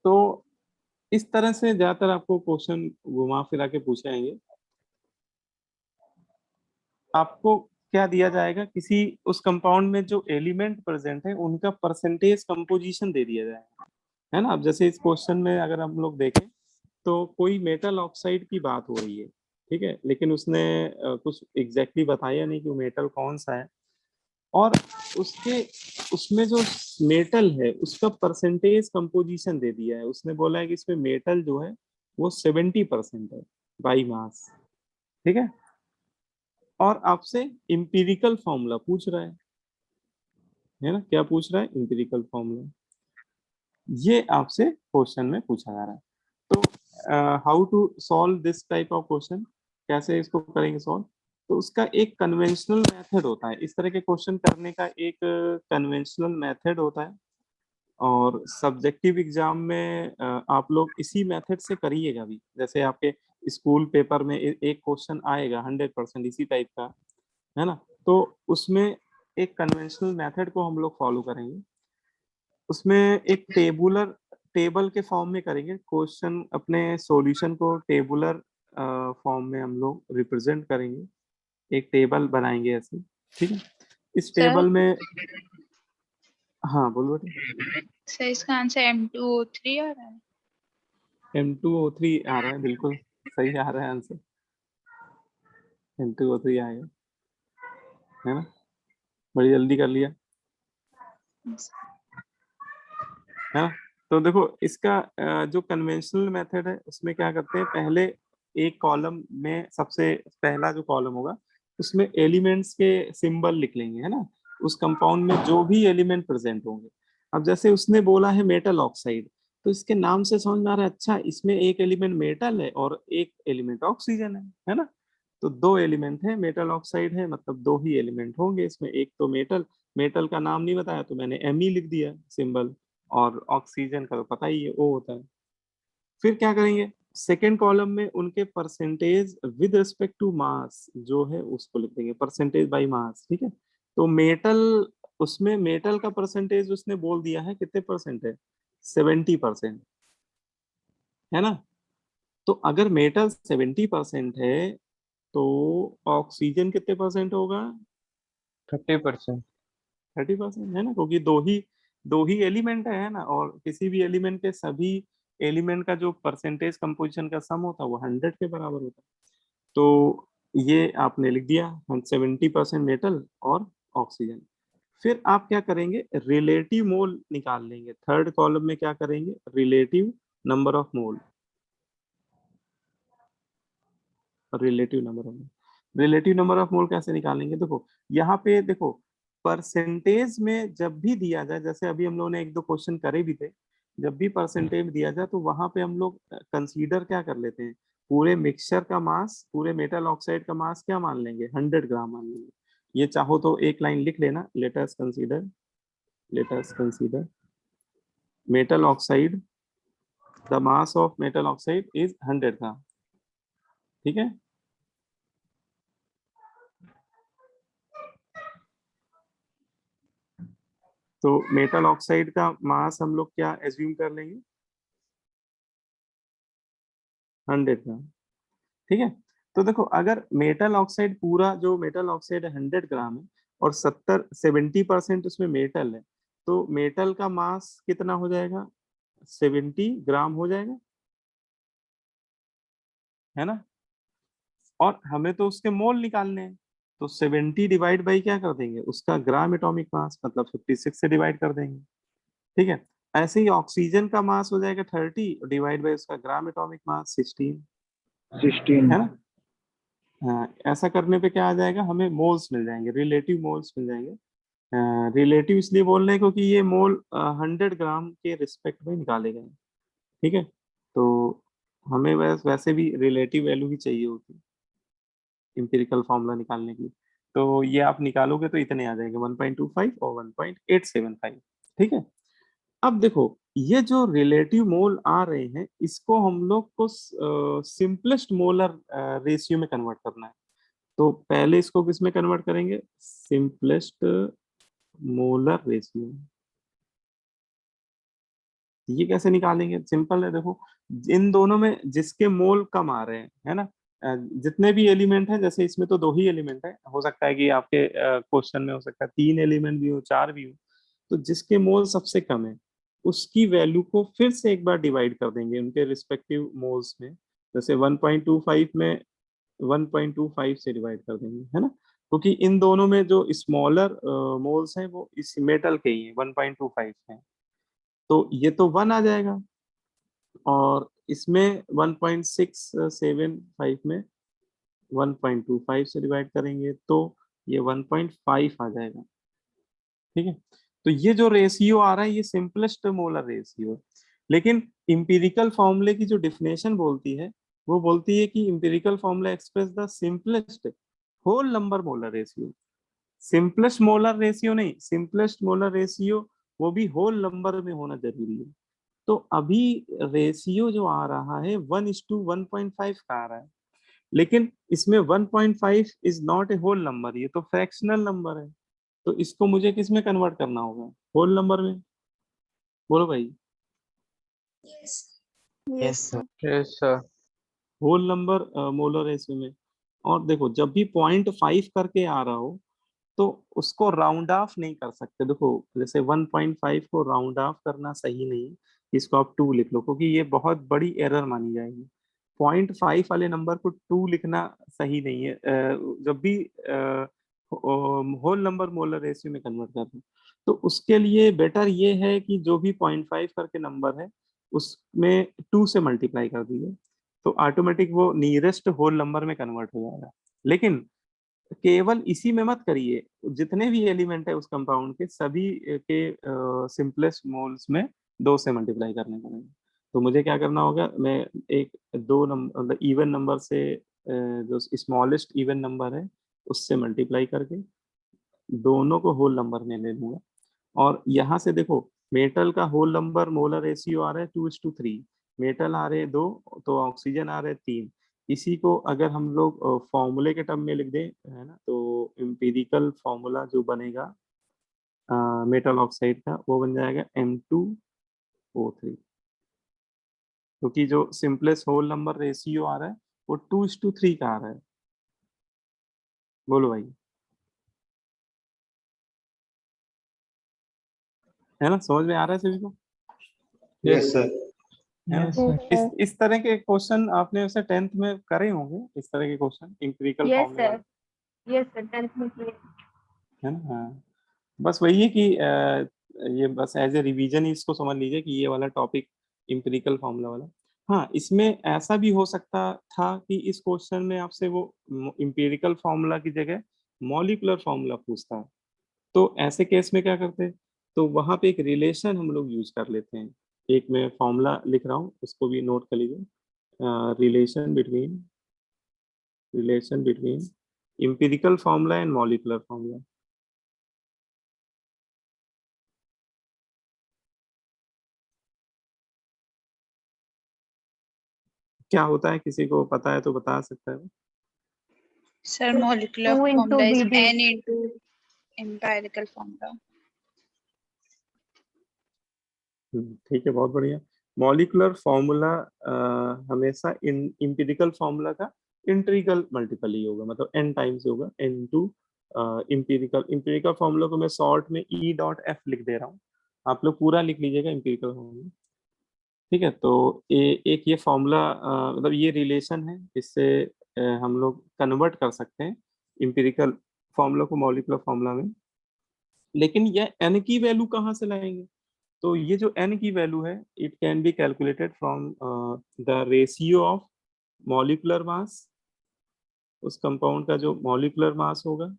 तो इस तरह से ज्यादातर आपको क्वेश्चन घुमा फिरा के पूछे जाएंगे। आपको क्या दिया जाएगा, किसी उस कंपाउंड में जो एलिमेंट प्रेजेंट है उनका परसेंटेज कंपोजिशन दे दिया जाएगा, है ना। अब जैसे इस क्वेश्चन में अगर हम लोग देखें तो कोई मेटल ऑक्साइड की बात हो रही है, ठीक है, लेकिन उसने कुछ एग्जैक्टली बताया नहीं कि वो मेटल कौन सा है, और उसके उसमें जो मेटल है उसका परसेंटेज कंपोजिशन दे दिया है। उसने बोला है कि इसमें मेटल जो है वो 70% है बाई मास, ठीक है, और आपसे इंपिरिकल फॉर्मूला पूछ रहा है ना। क्या पूछ रहा है, इंपिरिकल फॉर्मूला, ये आपसे क्वेश्चन में पूछा जा रहा है। तो how to solve this type of question, कैसे इसको करेंगे सॉल्व, तो उसका एक कन्वेंशनल मेथड होता है, इस तरह के क्वेश्चन करने का एक कन्वेंशनल मेथड होता है, और सब्जेक्टिव एग्जाम में आप लोग इसी मेथड से करिएगा भी। जैसे आपके स्कूल पेपर में एक क्वेश्चन आएगा 100% इसी टाइप का, है ना, तो उसमें एक कन्वेंशनल मेथड को हम लोग फॉलो करेंगे। उसमें एक टेबल के फॉर्म में करेंगे क्वेश्चन, अपने सॉल्यूशन को टेबुलर फॉर्म में हम लोग रिप्रेजेंट करेंगे, एक टेबल बनाएंगे ऐसे, ठीक है। इस सर टेबल में, हाँ बोलो बेटा। सर इसका आंसर M2O3 आ रहा है। M2O3 आ रहा है, बिल्कुल सही आ रहा है आंसर, M2O3 आएगा, है ना, बड़ी जल्दी कर लिया, है ना। तो देखो इसका जो कन्वेंशनल मेथड है उसमें क्या करते हैं, पहले एक कॉलम में सबसे पहला जो कॉलम होगा उसमें एलिमेंट्स के सिंबल लिख लेंगे, है ना, उस कंपाउंड में जो भी एलिमेंट प्रेजेंट होंगे। अब जैसे उसने बोला है मेटल ऑक्साइड, तो इसके नाम से समझ में आ रहा है, अच्छा इसमें एक एलिमेंट मेटल है और एक एलिमेंट ऑक्सीजन है ना। तो 2 एलिमेंट है, मेटल ऑक्साइड है, मतलब 2 ही एलिमेंट होंगे इसमें, एक तो मेटल का नाम नहीं बताया तो मैंने Me लिख दिया सिंबल, और ऑक्सीजन का तो पता ही है O होता है। फिर क्या करेंगे, सेकेंड कॉलम में उनके percentage with respect to mass जो है उसको लिख देंगे, परसेंटेज बाय मास, ठीक है। तो उसमें मेटल का परसेंटेज उसने बोल दिया है कितने परसेंट है, 70%, है ना। तो अगर मेटल 70% है तो ऑक्सीजन कितने परसेंट होगा, 30%। 30%, है ना, क्योंकि दो ही एलिमेंट है ना, और किसी भी एलिमेंट के सभी एलिमेंट का जो परसेंटेज कंपोजिशन का सम होता है वो 100 के बराबर होता है। तो ये आपने लिख दिया, हम 70% मेटल और ऑक्सीजन। फिर आप क्या करेंगे, रिलेटिव मोल निकाल लेंगे, थर्ड कॉलम में क्या करेंगे, relative number of mole, relative number of mole कैसे निकालेंगे, देखो यहाँ पे देखो, परसेंटेज में जब भी दिया जाए, जैसे अभी हम लोगों ने 1-2 क्वेश्चन करे भी थे, जब भी परसेंटेज दिया जाए तो वहां पे हम लोग कंसीडर क्या कर लेते हैं, पूरे मिक्सचर का मास, पूरे मेटल ऑक्साइड का मास क्या मान लेंगे, 100 ग्राम मान लेंगे। ये चाहो तो एक लाइन लिख लेना, late us consider metal oxide, the mass of metal oxide is 100 ग्राम, ठीक है। तो मेटल ऑक्साइड का मास हम लोग क्या एज्यूम कर लेंगे, 100 ग्राम, ठीक है। तो देखो अगर मेटल ऑक्साइड, पूरा जो मेटल ऑक्साइड 100 ग्राम है और 70% उसमें मेटल है, तो मेटल का मास कितना हो जाएगा, 70 ग्राम हो जाएगा, है ना। और हमें तो उसके मोल निकालने हैं, तो 70 डिवाइड बाई क्या कर देंगे, उसका ग्राम एटॉमिक मास, मतलब 56 से डिवाइड कर देंगे। ठीक है, ऐसे ही ऑक्सीजन का मास हो जाएगा 30 डिवाइड बाई उसका ग्राम एटॉमिक मास 16 है ना। हाँ, ऐसा करने पे क्या आ जाएगा, हमें मोल्स मिल जाएंगे, रिलेटिव मोल्स मिल जाएंगे। रिलेटिव इसलिए बोल रहे हैं क्योंकि ये मोल 100 ग्राम के रिस्पेक्ट में निकाले गए हैं। ठीक है, तो हमें वैसे भी रिलेटिव वैल्यू ही चाहिए होती है इंपिरिकल फॉर्मूला निकालने के लिए। तो ये आप निकालोगे तो इतने आ जाएंगे 1.25 और 1.875। ठीक है, अब देखो ये जो रिलेटिव मोल आ रहे हैं इसको हम लोग को सिंपलेस्ट मोलर रेशियो में कन्वर्ट करना है। तो पहले इसको किस में कन्वर्ट करेंगे, सिंपलेस्ट मोलर रेशियो। ये कैसे निकालेंगे, सिंपल है, देखो इन दोनों में जिसके मोल कम आ रहे हैं, है ना, जितने भी एलिमेंट हैं, जैसे इसमें तो 2 ही एलिमेंट है, हो सकता है कि आपके क्वेश्चन में हो सकता है 3 एलिमेंट भी हो, 4 भी हो, तो जिसके मोल सबसे कम है उसकी वैल्यू को फिर से एक बार डिवाइड कर देंगे उनके रिस्पेक्टिव मोल्स में। जैसे 1.25 में 1.25 से डिवाइड कर देंगे, है ना, क्योंकि इन दोनों में जो स्मॉलर मोल्स हैं वो इस मेटल के ही हैं, 1.25 हैं, तो ये तो 1 आ जाएगा, और इसमें 1.675 में 1.25 से डिवाइड करेंगे तो ये 1.5 आ जाएगा। ठीक है, तो ये जो रेशियो आ रहा है ये सिंपलेस्ट मोलर रेशियो है। लेकिन इंपिरिकल फॉर्मूले की जो डेफिनेशन बोलती है वो बोलती है कि empirical formula express the simplest whole number molar ratio. Simplest molar ratio नहीं, सिंपलेस्ट मोलर रेशियो वो भी होल नंबर में होना जरूरी है। तो अभी रेशियो जो आ रहा है 1:1.5 का आ रहा है, लेकिन इसमें 1.5 is not a whole number, ये तो फ्रैक्शनल नंबर है। तो इसको मुझे किस में कन्वर्ट करना होगा, होल नंबर में। बोलो भाई, yes sir. Whole number molar ratio में। और देखो जब भी 0.5 करके आ रहा हो तो उसको राउंड ऑफ नहीं कर सकते। देखो जैसे 1.5 को राउंड ऑफ करना सही नहीं, इसको आप 2 लिख लो, क्योंकि ये बहुत बड़ी एरर मानी जाएगी। 0.5 वाले नंबर को 2 लिखना सही नहीं है जब भी होल नंबर मोलर रेशियो में कन्वर्ट करना। तो उसके लिए बेटर ये है कि जो भी 0.5 करके नंबर है उसमें 2 से मल्टीप्लाई कर दीजिए, तो ऑटोमेटिक वो नियरेस्ट होल नंबर में कन्वर्ट हो जाएगा। लेकिन केवल इसी में मत करिए, जितने भी एलिमेंट है उस कंपाउंड के सभी के सिंपलेस्ट मोल्स में 2 से मल्टीप्लाई करने पड़ेंगे। तो मुझे क्या करना होगा, मैं एक 2 नंबर इवन नंबर से जो स्मॉलेस्ट इवन नंबर है उससे मल्टीप्लाई करके दोनों को होल नंबर में ले लूंगा। और यहाँ से देखो मेटल का होल नंबर मोलर रेशियो आ रहा है 2:3, मेटल आ रहे हैं 2, तो ऑक्सीजन आ रहे हैं 3। इसी को अगर हम लोग फॉर्मूले के टर्म में लिख दें, है ना, तो एम्पिरिकल फॉर्मूला जो बनेगा मेटल ऑक्साइड का वो बन जाएगा M2O3, क्योंकि जो सिंपलेस्ट होल नंबर रेशियो आ रहा है वो 2:3 का आ रहा है। बोलो भाई, है ना, समझ में आ रहा है सभी को? Yes sir. है ना? Yes, sir. इस तरह के क्वेश्चन आपने वैसे 10th में करे होंगे, इस तरह के question empirical Yes, formula, sir. Yes, sir. 10th में किए. है ना। हाँ, बस वही है कि ये बस एज ए रिवीजन ही इसको समझ लीजिए कि ये वाला टॉपिक इंपिरिकल फॉर्मूला वाला। हाँ, इसमें ऐसा भी हो सकता था कि इस क्वेश्चन में आपसे वो इंपिरिकल फॉर्मूला की जगह मॉलिक्यूलर फॉर्मूला पूछता है, तो ऐसे केस में क्या करते हैं, तो वहां पे एक रिलेशन हम लोग यूज कर लेते हैं। एक मैं फॉर्मूला लिख रहा हूँ, उसको भी नोट कर लीजिए। Relation between empirical formula and molecular formula। क्या होता है, किसी को पता है तो बता सकता है। Sir, molecular 2 into formula is BD. N into empirical formula. ठीक है, बहुत बढ़िया। मॉलिक्यूलर फॉर्मूला हमेशा इंपिरिकल फॉर्मूला का इंटीग्रल मल्टीपल ही होगा, मतलब n टाइम्स होगा, n टू इंपिरिकल फॉर्मूला को मैं शॉर्ट में E.F लिख दे रहा हूँ, आप लोग पूरा लिख लीजिएगा इंपिरिकल फॉर्मूला। ठीक है, तो एक ये फॉर्मूला मतलब ये रिलेशन है, इससे हम लोग कन्वर्ट कर सकते हैं इंपिरिकल फॉर्मूला को मॉलिक्यूलर फॉर्मूला में। लेकिन यह n की वैल्यू कहाँ से लाएंगे? तो ये जो n की वैल्यू है it can be calculated from the ratio of molecular mass, उस कंपाउंड का जो मॉलिक्यूलर मास होगा,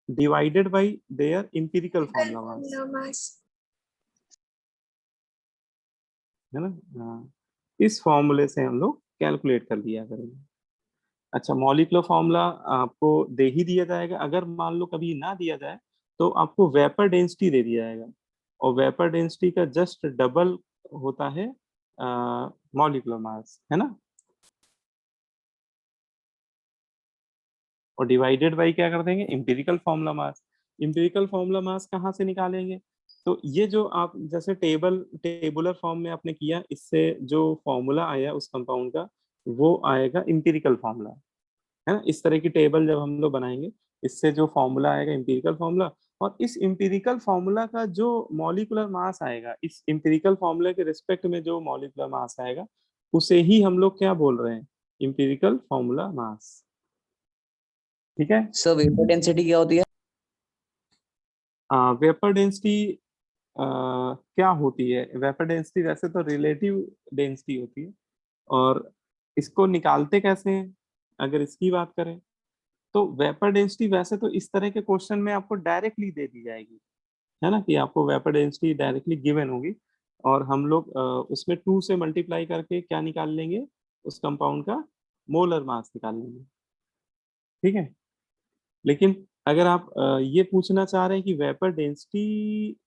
divided by there empirical formula mass, है ना। हाँ, इस फॉर्मूले से हम लोग कैलकुलेट कर दिया करेंगे। अच्छा, मॉलिक्यूलर फॉर्मूला आपको दे ही दिया जाएगा। अगर मान लो कभी ना दिया जाए तो आपको वेपर डेंसिटी दे दिया जाएगा, और वेपर डेंसिटी का जस्ट डबल होता है मॉलिक्यूलर मास, है ना। और डिवाइडेड बाई क्या कर देंगे? Empirical formula mass. Empirical formula mass कहाँ से निकालेंगे? तो ये जो आप जैसे टेबुलर फॉर्म में आपने किया, इससे जो फॉर्मूला आया उस कंपाउंड का वो आएगा एम्पिरिकल फॉर्मूला, है ना। इस तरह की टेबल जब हम लोग बनाएंगे, इससे जो फॉर्मूला आएगा एम्पिरिकल फॉर्मूला, और इस एम्पिरिकल फॉर्मूला का जो मॉलिक्यूलर मास आएगा, इस एम्पिरिकल फॉर्मूला के रिस्पेक्ट में जो मॉलिक्यूलर मास आएगा उसे ही हम लोग क्या बोल रहे हैं? Empirical formula mass. ठीक है। सर वेपर डेंसिटी क्या होती है? वेपर डेंसिटी क्या होती है? वेपर डेंसिटी वैसे तो रिलेटिव डेंसिटी होती है, और इसको निकालते कैसे हैं अगर इसकी बात करें तो वेपर डेंसिटी वैसे तो इस तरह के क्वेश्चन में आपको डायरेक्टली दे दी जाएगी, है ना, कि आपको वेपर डेंसिटी डायरेक्टली गिवन होगी, और हम लोग उसमें 2 से मल्टीप्लाई करके क्या निकाल लेंगे? उस कंपाउंड का मोलर मास निकाल लेंगे। ठीक है। लेकिन अगर आप ये पूछना चाह रहे हैं कि वेपर डेंसिटी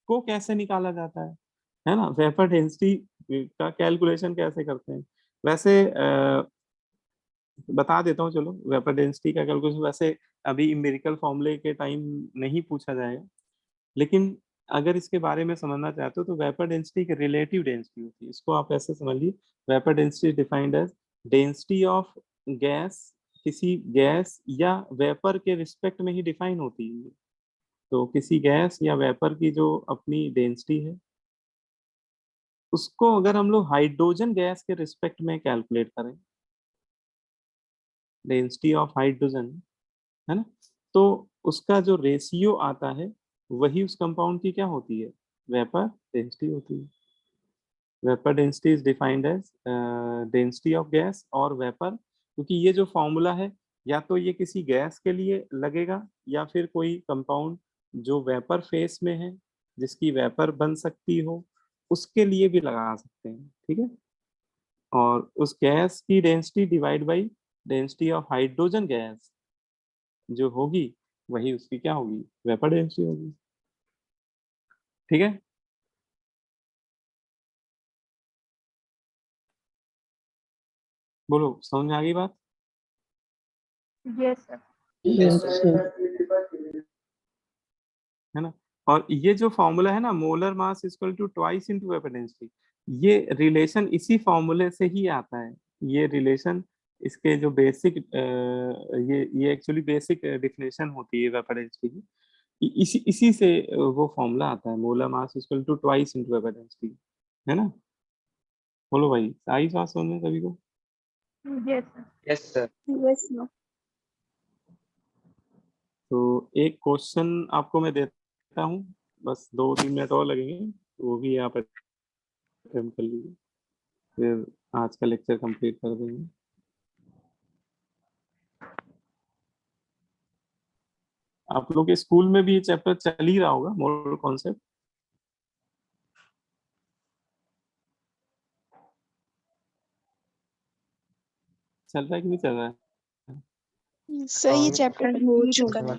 को कैसे निकाला जाता है ना, वेपर डेंसिटी का कैलकुलेशन कैसे करते हैं, वैसे बता देता हूँ। चलो, वेपर डेंसिटी का कैलकुलेशन वैसे अभी एम्पिरिकल फॉर्मूले के टाइम नहीं पूछा जाएगा, लेकिन अगर इसके बारे में समझना चाहते हो तो वेपर डेंसिटी की रिलेटिव डेंसिटी होती है। इसको आप ऐसे समझ लीजिए, vapour density defined as density of gas, किसी गैस या वेपर के रिस्पेक्ट में ही डिफाइन होती है। तो किसी गैस या वेपर की जो अपनी डेंसिटी है उसको अगर हम लोग हाइड्रोजन गैस के रिस्पेक्ट में कैलकुलेट करें, डेंसिटी ऑफ हाइड्रोजन, है ना, तो उसका जो रेशियो आता है वही उस कंपाउंड की क्या होती है? वेपर डेंसिटी होती है। Vapour density is defined as density of gas और वेपर, क्योंकि ये जो फॉर्मूला है या तो ये किसी गैस के लिए लगेगा या फिर कोई कंपाउंड जो वेपर फेस में है जिसकी वेपर बन सकती हो उसके लिए भी लगा सकते हैं। ठीक है। और उस गैस की density divide by density of hydrogen gas जो होगी वही उसकी क्या होगी? वेपर डेंसिटी होगी। ठीक है। बोलो, समझ में आ गई बात? Yes, sir. Yes, sir. है ना। और ये जो फॉर्मूला है ना, molar mass equal to twice into vapour density, ये रिलेशन इसी फॉर्मूले से ही आता है। ये रिलेशन इसके जो बेसिक ये एक्चुअली बेसिक डेफिनेशन होती है वेपर डेंसिटी की, इसी इसी से वो फॉर्मूला आता है, molar mass equal to twice into vapour density, है ना। बोलो भाई, आई बात समझ में सभी को? Yes, sir. Yes, sir. Yes, no. तो एक क्वेश्चन आपको मैं देता हूँ, बस 2-3 मिनट और लगेंगे, तो वो भी आप अटेम्प्ट कर लीजिए, फिर आज का लेक्चर कंप्लीट कर देंगे। आप लोग के स्कूल में भी ये चैप्टर चल ही रहा होगा, मोरल कॉन्सेप्ट चल रहा है कि नहीं चल रहा है? सर ये चैप्टर हो चुका है।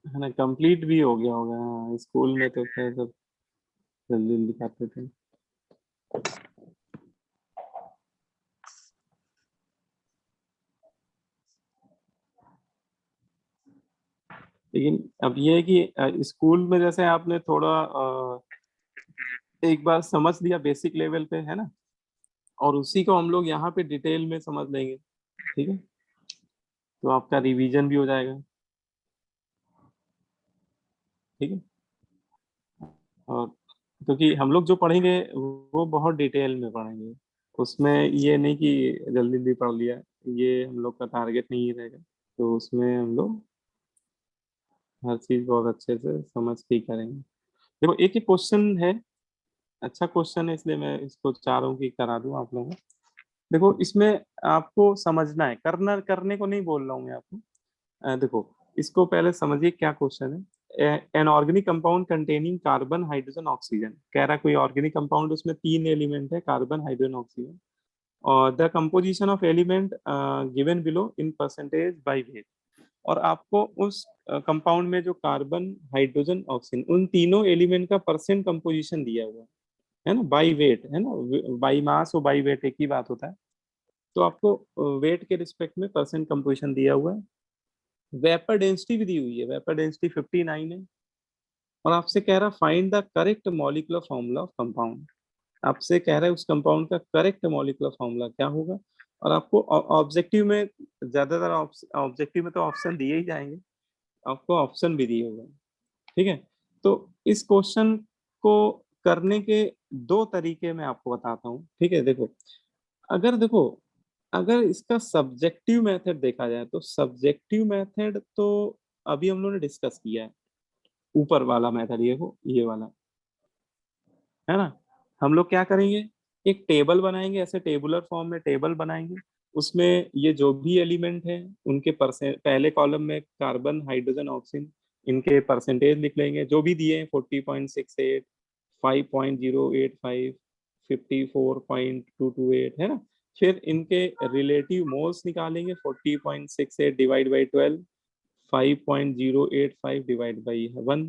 है ना, कंप्लीट भी हो गया होगा। हाँ, स्कूल में तो खैर सब जल्दी जल्दी करते थे। लेकिन अब ये है कि स्कूल में जैसे आपने थोड़ा एक बार समझ लिया बेसिक लेवल पे, है ना, और उसी को हम लोग यहाँ पे डिटेल में समझ लेंगे। ठीक है। तो आपका रिवीजन भी हो जाएगा। ठीक है। और क्योंकि हम लोग जो पढ़ेंगे वो बहुत डिटेल में पढ़ेंगे, उसमें ये नहीं कि जल्दी जल्दी पढ़ लिया, ये हम लोग का टारगेट नहीं रहेगा। तो उसमें हम लोग हर चीज बहुत अच्छे से समझ के ही करेंगे। देखो एक ही क्वेश्चन है, अच्छा क्वेश्चन है, इसलिए मैं इसको चाह रहा हूँ कि करा दूं आप लोगों को। देखो इसमें आपको समझना है, करना करने को नहीं बोल रहा हूँ मैं आपको। देखो इसको पहले समझिए क्या क्वेश्चन है। An organic compound containing carbon hydrogen oxygen, कह रहा कोई ऑर्गेनिक कंपाउंड, उसमें 3 एलिमेंट है, कार्बन हाइड्रोजन ऑक्सीजन, और the composition of element given below in percentage by weight. और आपको उस कंपाउंड में जो कार्बन हाइड्रोजन ऑक्सीजन, उन तीनों एलिमेंट का परसेंट कंपोजिशन दिया हुआ है ना, बाय वेट है ना, बाय मास और बाय वेट एक ही बात होता है। तो आपको वेट के रिस्पेक्ट में परसेंट कंपोजिशन दिया हुआ है। वेपर डेंसिटी भी दी हुई है, वेपर डेंसिटी 59 है। और आपसे कह रहा find the correct molecular formula of compound, आपसे कह रहा है उस कंपाउंड का करेक्ट मॉलिक्यूलर फॉर्मूला क्या होगा। और आपको ऑब्जेक्टिव में, ज्यादातर ऑब्जेक्टिव में तो ऑप्शन दिए ही जाएंगे, आपको ऑप्शन भी दिए हुए हैं। ठीक है, तो इस क्वेश्चन को करने के 2 तरीके मैं आपको बताता हूँ। ठीक है, देखो अगर इसका सब्जेक्टिव मेथड देखा जाए तो सब्जेक्टिव मेथड तो अभी हम लोगों ने डिस्कस किया है, ऊपर वाला मेथड ये वाला है ना। हम लोग क्या करेंगे, एक टेबल बनाएंगे, ऐसे टेबुलर फॉर्म में टेबल बनाएंगे। उसमें ये जो भी एलिमेंट है उनके परसेंट, पहले कॉलम में कार्बन हाइड्रोजन ऑक्सीजन, इनके परसेंटेज लिख लेंगे जो भी दिए हैं, 40.68, 5.085, 54.228 है ना। फिर इनके रिलेटिव मोल्स निकालेंगे, 40.68 divide by 12, 5.085 divide by 1,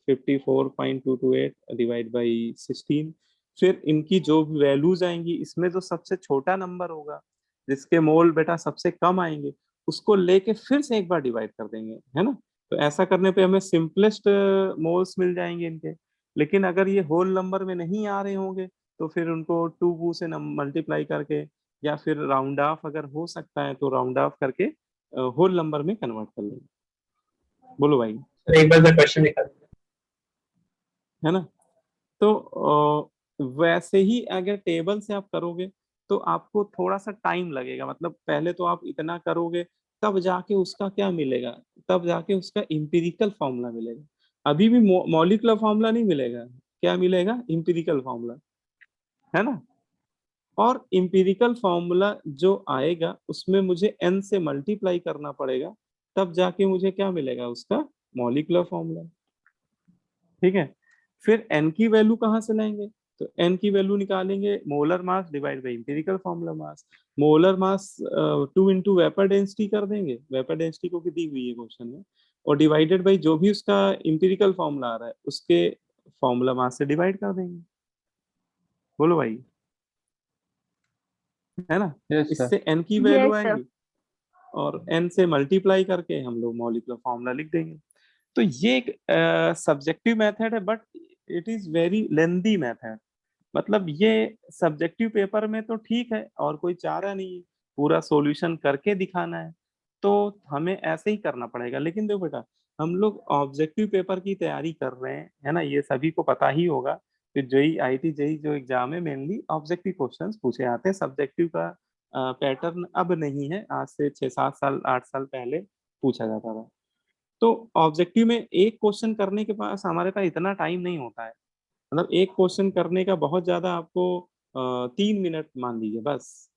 54.228 divide by 16। फिर इनकी जो वैल्यूज आएंगी, इसमें जो सबसे छोटा नंबर होगा, जिसके मोल बेटा सबसे कम आएंगे, उसको लेके फिर से एक बार डिवाइड कर देंगे, है ना। तो ऐसा करने पे हमें सिंपलेस्ट मोल्स मिल जाएंगे इनके। लेकिन अगर ये होल नंबर में नहीं आ रहे होंगे तो फिर उनको 2 से मल्टीप्लाई करके, या फिर राउंड ऑफ अगर हो सकता है तो राउंड ऑफ करके होल नंबर में कन्वर्ट कर लेंगे। बोलो भाई। एक बार से क्वेश्चन निकाल। है ना। तो वैसे ही अगर टेबल से आप करोगे तो आपको थोड़ा सा टाइम लगेगा, मतलब पहले तो आप इतना करोगे, तब जाके उसका क्या मिलेगा, तब जाके उसका इंपिरिकल फॉर्मूला मिलेगा। अभी भी मॉलिक्यूलर फॉर्मूला नहीं मिलेगा, क्या मिलेगा, इंपिरिकल फॉर्मूला, है ना। और इंपिरिकल फॉर्मूला जो आएगा उसमें मुझे n से मल्टीप्लाई करना पड़ेगा, तब जाके मुझे क्या मिलेगा, उसका मॉलिक्यूलर फॉर्मूला। ठीक है, फिर n की वैल्यू कहाँ से लाएंगे, तो n की वैल्यू निकालेंगे molar mass divide by empirical formula mass. Molar mass 2 into vapour density कर देंगे, वेपर डेंसिटी को भी दी हुई है क्वेश्चन में, और डिवाइडेड बाई जो भी उसका इंपिरिकल फॉर्मूला आ रहा है उसके फॉर्मूला मास से डिवाइड कर देंगे। बोलो भाई, है ना। इससे n की वैल्यू Yes, sir. आएगी और n से मल्टीप्लाई करके हम लोग मॉलिक्यूलर फॉर्मूला लिख देंगे। तो ये एक सब्जेक्टिव मेथड है, but it is very lengthy method. मतलब ये सब्जेक्टिव पेपर में तो ठीक है, और कोई चारा नहीं है, पूरा सॉल्यूशन करके दिखाना है, तो हमें ऐसे ही करना पड़ेगा। लेकिन देखो बेटा, हम लोग ऑब्जेक्टिव पेपर की तैयारी कर रहे हैं, है ना, ये सभी को पता ही होगा कि जेई आईटी जेई जो एग्जाम है मेनली ऑब्जेक्टिव क्वेश्चंस पूछे आते हैं। सब्जेक्टिव का पैटर्न अब नहीं है, आज से 6-7 साल 8 साल पहले पूछा जाता था। तो ऑब्जेक्टिव में एक क्वेश्चन करने के पास हमारे पास इतना टाइम नहीं होता है, मतलब एक क्वेश्चन करने का बहुत ज्यादा आपको 3 मिनट मान लीजिए बस।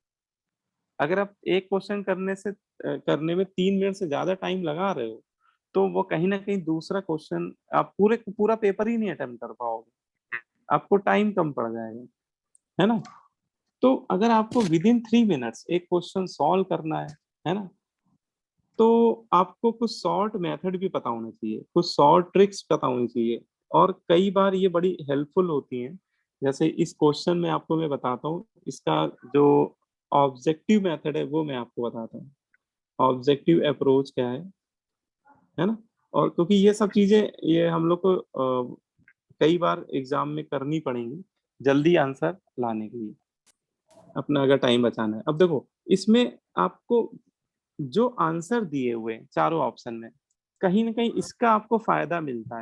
अगर आप एक क्वेश्चन करने में 3 मिनट से ज्यादा टाइम लगा रहे हो, तो वो कहीं ना कहीं दूसरा क्वेश्चन आप पूरा पेपर ही नहीं अटेम्प्ट कर पाओगे, आपको टाइम कम पड़ जाएगा, है ना। तो अगर आपको विद इन 3 मिनट्स एक क्वेश्चन सॉल्व करना है ना, तो आपको कुछ शॉर्ट मेथड भी पता होना चाहिए, कुछ शॉर्ट ट्रिक्स पता होनी चाहिए, और कई बार ये बड़ी हेल्पफुल होती हैं। जैसे इस क्वेश्चन में आपको मैं बताता हूँ, इसका जो ऑब्जेक्टिव मेथड है वो मैं आपको बताता हूँ, ऑब्जेक्टिव अप्रोच क्या है ना। और क्योंकि ये सब चीजें ये हम लोग को कई बार एग्जाम में करनी पड़ेंगी जल्दी आंसर लाने के लिए, अपना अगर टाइम बचाना है। अब देखो इसमें आपको जो आंसर दिए हुए हैं चारों ऑप्शन में, कहीं ना कहीं इसका आपको फायदा मिलता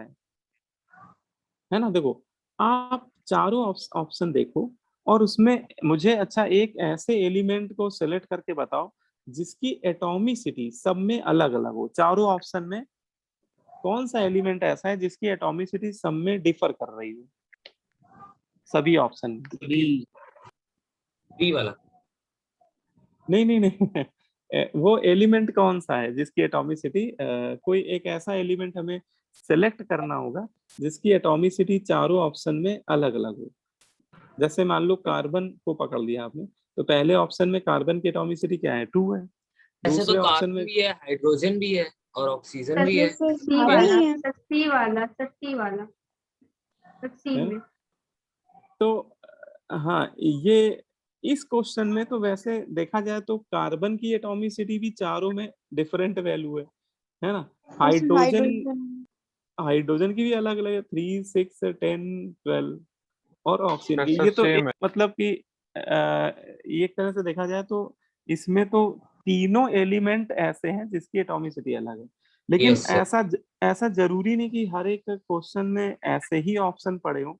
है ना। देखो आप चारों ऑप्शन देखो, और उसमें मुझे अच्छा एक ऐसे एलिमेंट को सेलेक्ट करके बताओ जिसकी एटॉमिसिटी सब में अलग अलग हो। चारों ऑप्शन में कौन सा एलिमेंट ऐसा है जिसकी एटॉमिसिटी सब में डिफर कर रही हो, सभी ऑप्शन में? बी वाला। नहीं नहीं नहीं वो एलिमेंट कौन सा है जिसकी एटॉमिसिटी, कोई एक ऐसा एलिमेंट हमें सेलेक्ट करना होगा जिसकी एटॉमिसिटी चारों ऑप्शन में अलग अलग हो। जैसे मान लो कार्बन को पकड़ लिया आपने, तो पहले ऑप्शन में कार्बन की एटॉमिसिटी क्या है, 2 है। ऐसे दूसरे तो ऑप्शन कार्बन में भी है, हाइड्रोजन भी है और ऑक्सीजन भी है। सी आगे ही वाला, है। सी वाला, सी वाला, सी है? में। तो हाँ, ये इस क्वेश्चन में तो वैसे देखा जाए तो कार्बन की एटॉमिसिटी भी चारों में डिफरेंट वैल्यू है ना। हाइड्रोजन हाइड्रोजन की भी अलग अलग है, 3, 6, 10, 12। और ऑक्सीजन की सर ये तो सेम है। मतलब कि एक तरह से देखा जाए तो इसमें तो तीनों एलिमेंट ऐसे हैं जिसकी एटॉमिसिटी अलग है। लेकिन Yes, sir. ऐसा जरूरी नहीं कि हर एक क्वेश्चन में ऐसे ही ऑप्शन पड़े हो।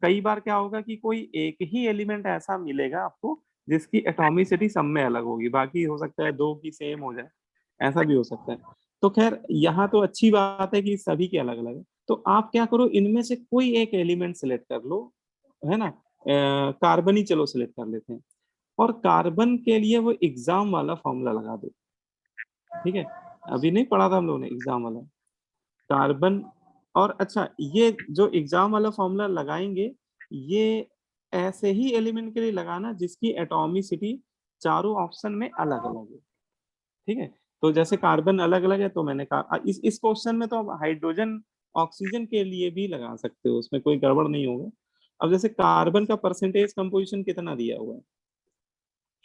कई बार क्या होगा कि कोई एक ही एलिमेंट ऐसा मिलेगा आपको जिसकी एटॉमिसिटी सब में अलग होगी, बाकी हो सकता है 2 की सेम हो जाए, ऐसा भी हो सकता है। तो खैर यहाँ तो अच्छी बात है कि सभी के अलग अलग है। तो आप क्या करो, इनमें से कोई एक एलिमेंट सिलेक्ट कर लो, है ना। कार्बन ही चलो सिलेक्ट कर लेते हैं, और कार्बन के लिए वो एग्जाम वाला फॉर्मूला लगा दो। ठीक है, अभी नहीं पढ़ा था हम लोगों ने एग्जाम वाला कार्बन। और अच्छा, ये जो एग्जाम वाला फॉर्मूला लगाएंगे, ये ऐसे ही एलिमेंट के लिए लगाना जिसकी एटॉमिसिटी चारों ऑप्शन में अलग अलग है। ठीक है, तो जैसे कार्बन अलग अलग है तो मैंने कहा इस क्वेश्चन में तो आप हाइड्रोजन ऑक्सीजन के लिए भी लगा सकते हो, उसमें कोई गड़बड़ नहीं होगा। अब जैसे कार्बन का परसेंटेज कंपोजिशन कितना दिया हुआ है,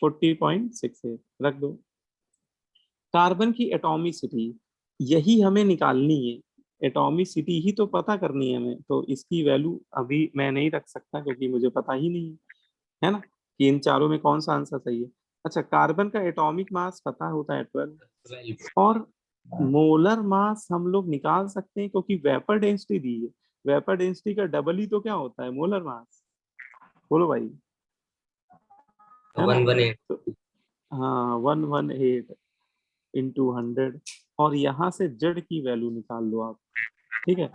40.68 रख दो। कार्बन की एटॉमिसिटी यही हमें निकालनी है, एटॉमिसिटी ही तो पता करनी है हमें, तो इसकी वैल्यू अभी मैं नहीं रख सकता क्योंकि मुझे पता ही नहीं है ना कि इन चारों में कौन सा आंसर सही है। अच्छा, कार्बन का एटॉमिक मास पता होता है 12, और मोलर मास हम लोग निकाल सकते हैं क्योंकि वेपर डेंसिटी दी है। वेपर डेंसिटी का डबल ही तो क्या होता है, मोलर मास। बोलो भाई, है ना। 118। तो हाँ, 118 इंटू 100, और यहाँ से जेड की वैल्यू निकाल लो आप। ठीक है,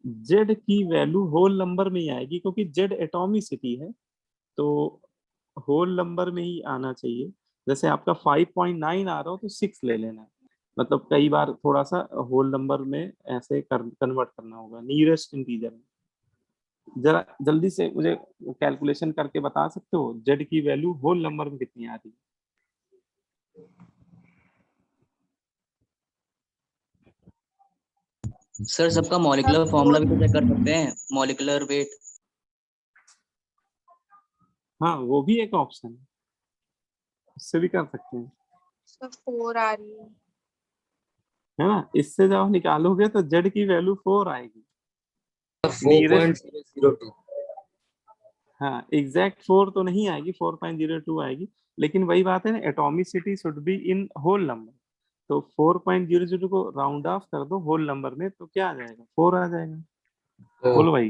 जेड की वैल्यू होल नंबर में ही आएगी क्योंकि जेड एटॉमिसिटी है, तो होल नंबर में ही आना चाहिए। जैसे आपका 5.9 आ रहा हो तो 6 ले लेना है, मतलब कई बार थोड़ा सा होल नंबर में ऐसे कन्वर्ट करना होगा नियरेस्ट इंटीजर में। जरा जल्दी से मुझे कैलकुलेशन करके बता सकते हो जेड की वैल्यू होल नंबर में कितनी आ रही है? सर सबका मॉलिक्यूलर फॉर्मूला भी तो चेक कर सकते हैं, मॉलिक्यूलर वेट। हाँ, वो भी एक ऑप्शन है, उससे भी कर सकते हैं, सर 4 आ रही है ना। इससे जब आप निकालोगे तो जेड की वैल्यू 4 आएगी। 4.002। हाँ, एग्जैक्ट 4 तो नहीं आएगी, 4.02 आएगी, लेकिन वही बात है ना, atomicity should be in whole number. तो 4.00 को राउंड ऑफ कर दो होल नंबर में तो क्या आ जाएगा, 4 आ जाएगा। बोलो भाई,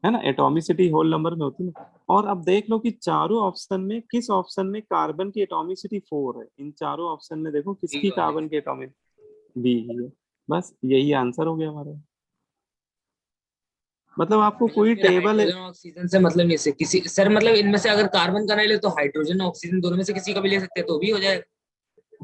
है ना, एटॉमिसिटी होल नंबर में होती है। और अब देख लो कि चारों ऑप्शन में किस ऑप्शन में कार्बन की एटॉमिसिटी 4 है। इन चारों ऑप्शन में देखो किसकी कार्बन की एटॉमिसिटी बी है। बस यही आंसर हो गया हमारा। मतलब आपको कोई टेबल है, हाइड्रोजन ऑक्सीजन से मतलब नहीं से किसी सर, मतलब इनमें से अगर कार्बन का नहीं ले तो हाइड्रोजन ऑक्सीजन दोनों में से किसी का भी ले सकते हैं तो भी हो जाएगा।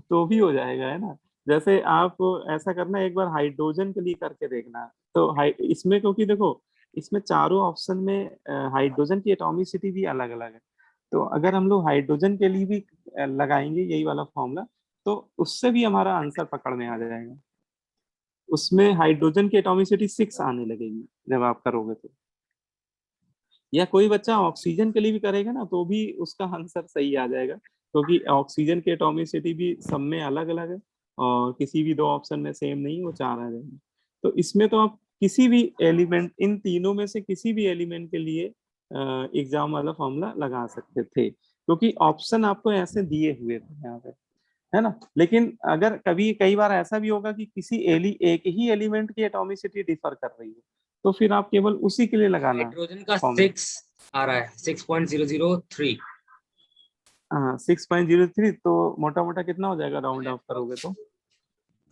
तो भी हो जाएगा, है ना। जैसे आप ऐसा करना, एक बार हाइड्रोजन के लिए करके देखना। तो इसमें क्योंकि देखो इसमें चारों ऑप्शन में हाइड्रोजन की एटॉमिसिटी भी अलग अलग है, तो अगर हम लोग हाइड्रोजन के लिए भी लगाएंगे यही वाला फॉर्मूला, तो उससे भी हमारा आंसर पकड़ में आ जाएगा। उसमें हाइड्रोजन की एटॉमिसिटी 6 आने लगेगी जब आप करोगे तो। या कोई बच्चा ऑक्सीजन के लिए भी करेगा ना तो भी उसका आंसर सही आ जाएगा, क्योंकि ऑक्सीजन की एटॉमिसिटी भी सब में अलग अलग है, और किसी भी 2 ऑप्शन में सेम नहीं, वो 4 आ जाएगी। तो इसमें तो आप किसी भी एलिमेंट, इन तीनों में से किसी भी एलिमेंट के लिए एग्जाम वाला फॉर्मूला लगा सकते थे, क्योंकि ऑप्शन आपको ऐसे दिए हुए थे यहाँ पे, है ना। लेकिन अगर कभी कई बार ऐसा भी होगा कि किसी एक ही एलिमेंट की एटॉमिसिटी डिफर कर रही है, तो फिर आप केवल उसी के लिए लगाना हाइड्रोजन का फॉर्मूला। 6 आ रहा है 6.003। हाँ 6.03, तो मोटा मोटा कितना हो जाएगा राउंड ऑफ करोगे तो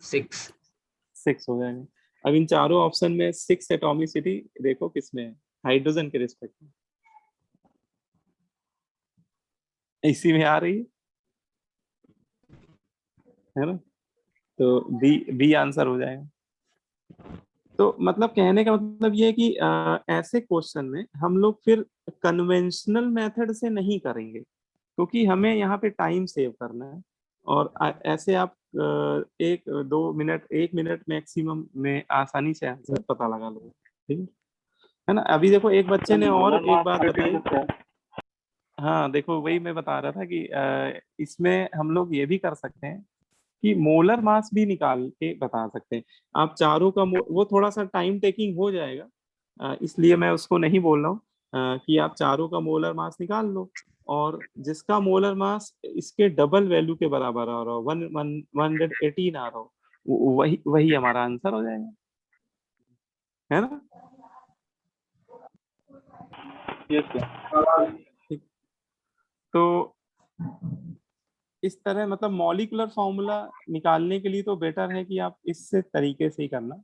6। 6 हो जाएगा। अब इन चारों ऑप्शन में 6 एटॉमिसिटी देखो किसमें है, हाइड्रोजन के रिस्पेक्ट में, इसी में आ रही है ना, तो बी बी आंसर हो जाएगा। तो मतलब कहने का मतलब ये है कि ऐसे क्वेश्चन में हम लोग फिर कन्वेंशनल मेथड से नहीं करेंगे, क्योंकि हमें यहाँ पे टाइम सेव करना है। और ऐसे आप 1-2 मिनट 1 मिनट मैक्सिमम में आसानी से आंसर पता लगा लो, ठीक है ना। अभी देखो एक बच्चे ने और एक बात बताई, हाँ देखो वही मैं बता रहा था कि इसमें हम लोग ये भी कर सकते हैं कि मोलर मास भी निकाल के बता सकते हैं। आप चारों का वो थोड़ा सा टाइम टेकिंग हो जाएगा, इसलिए मैं उसको नहीं बोल रहा हूँ कि आप चारों का मोलर मास निकाल लो, और जिसका मोलर मास इसके डबल वैल्यू के बराबर आ रहा हो, 118 आ रहा हो, वही वही हमारा आंसर हो जाएगा, है ना। Yes sir. ठीक। तो इस तरह मतलब मॉलिक्यूलर फॉर्मूला निकालने के लिए तो बेटर है कि आप इस तरीके से ही करना,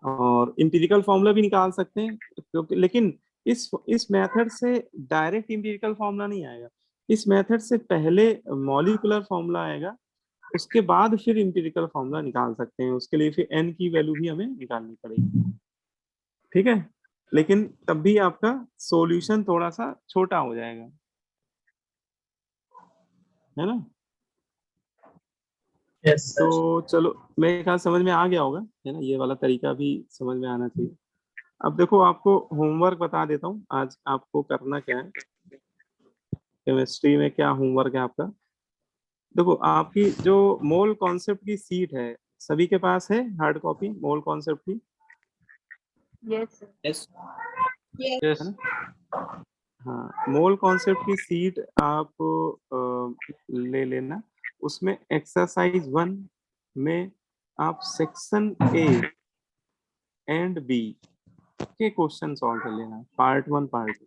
और एम्पिरिकल फॉर्मूला भी निकाल सकते हैं, क्योंकि लेकिन इस मेथड से डायरेक्ट एम्पिरिकल फॉर्मूला नहीं आएगा। इस मेथड से पहले मॉलिक्यूलर फॉर्मूला आएगा, उसके बाद फिर एम्पिरिकल फॉर्मूला निकाल सकते हैं। उसके लिए फिर n की वैल्यू भी हमें निकालनी पड़ेगी, ठीक है। लेकिन तब भी आपका सॉल्यूशन थोड़ा सा छोटा हो जाएगा, है ना। Yes sir. तो चलो मेरे ख्याल समझ में आ गया होगा, है ना, ये वाला तरीका भी समझ में आना चाहिए। अब देखो आपको होमवर्क बता देता हूँ, आज आपको करना क्या है, केमिस्ट्री में क्या होमवर्क है आपका। देखो आपकी जो मोल कॉन्सेप्ट की सीट है, सभी के पास है हार्ड कॉपी मोल कॉन्सेप्ट की, यस यस। है ना। हाँ मोल कॉन्सेप्ट की सीट आप ले लेना। उसमें एक्सरसाइज 1 में आप सेक्शन ए एंड बी के क्वेश्चन सॉल्व कर लेना, पार्ट 1 पार्ट 2,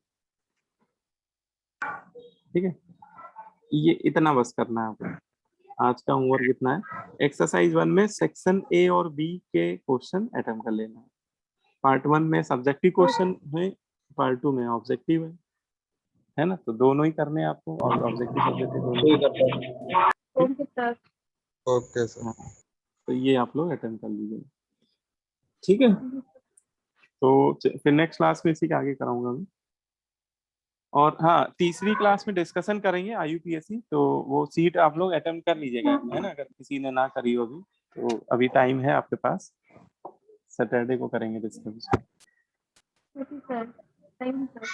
ठीक है। ये इतना बस करना है आपको, आज का होमवर्क इतना है। एक्सरसाइज 1 में सेक्शन ए और बी के क्वेश्चन अटेम्प्ट कर लेना है। पार्ट 1 में सब्जेक्टिव क्वेश्चन है, पार्ट 2 में ऑब्जेक्टिव है ना, तो दोनों ही करने हैं आपको, और ऑब्जेक्टिव सब्जेक्टिव दोनों। ठीक है sir. Okay sir. Okay sir. हाँ तो ये आप लोग अटेम्प्ट कर लीजिए, ठीक है। तो फिर नेक्स्ट क्लास में इसी के आगे कराऊंगा मैं। और हाँ तीसरी क्लास में डिस्कशन करेंगे IUPAC, तो वो सीट आप लोग अटेम्प्ट कर लीजिएगा, है ना, अगर किसी ने ना करी होगी तो अभी टाइम है आपके पास, सैटरडे को करेंगे discuss. Okay sir, thank you sir.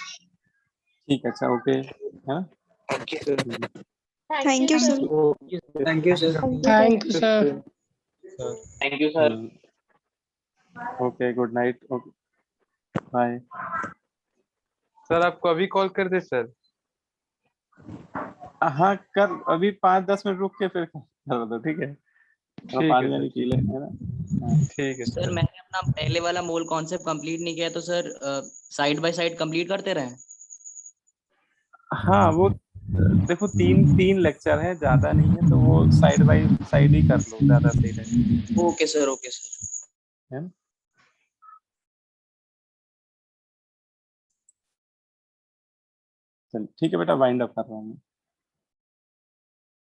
ठीक है, अच्छा ओके, है ना। Thank you sir. Thank you sir. Thank you sir. Thank you sir. Thank you sir. Okay good night, okay bye. Sir आपको अभी कॉल कर दे सर। हाँ कर, अभी 5-10 मिनट रुक के फिर कर दो, ठीक है, थोड़ा ठीक है पानी सर। वानी पी ले, है ना। हाँ ठीक है सर मैंने अपना पहले वाला मोल कॉन्सेप्ट कंप्लीट नहीं किया, तो sir side by side complete करते रहें। हाँ वो देखो 3 लेक्चर है, ज्यादा नहीं है, तो वो साइड बाय साइड ही कर लो, ज्यादा सही रहेगा, ओके सर, ओके सर। है ना। चल ठीक है बेटा, वाइंड अप कर रहा हूँ मैं।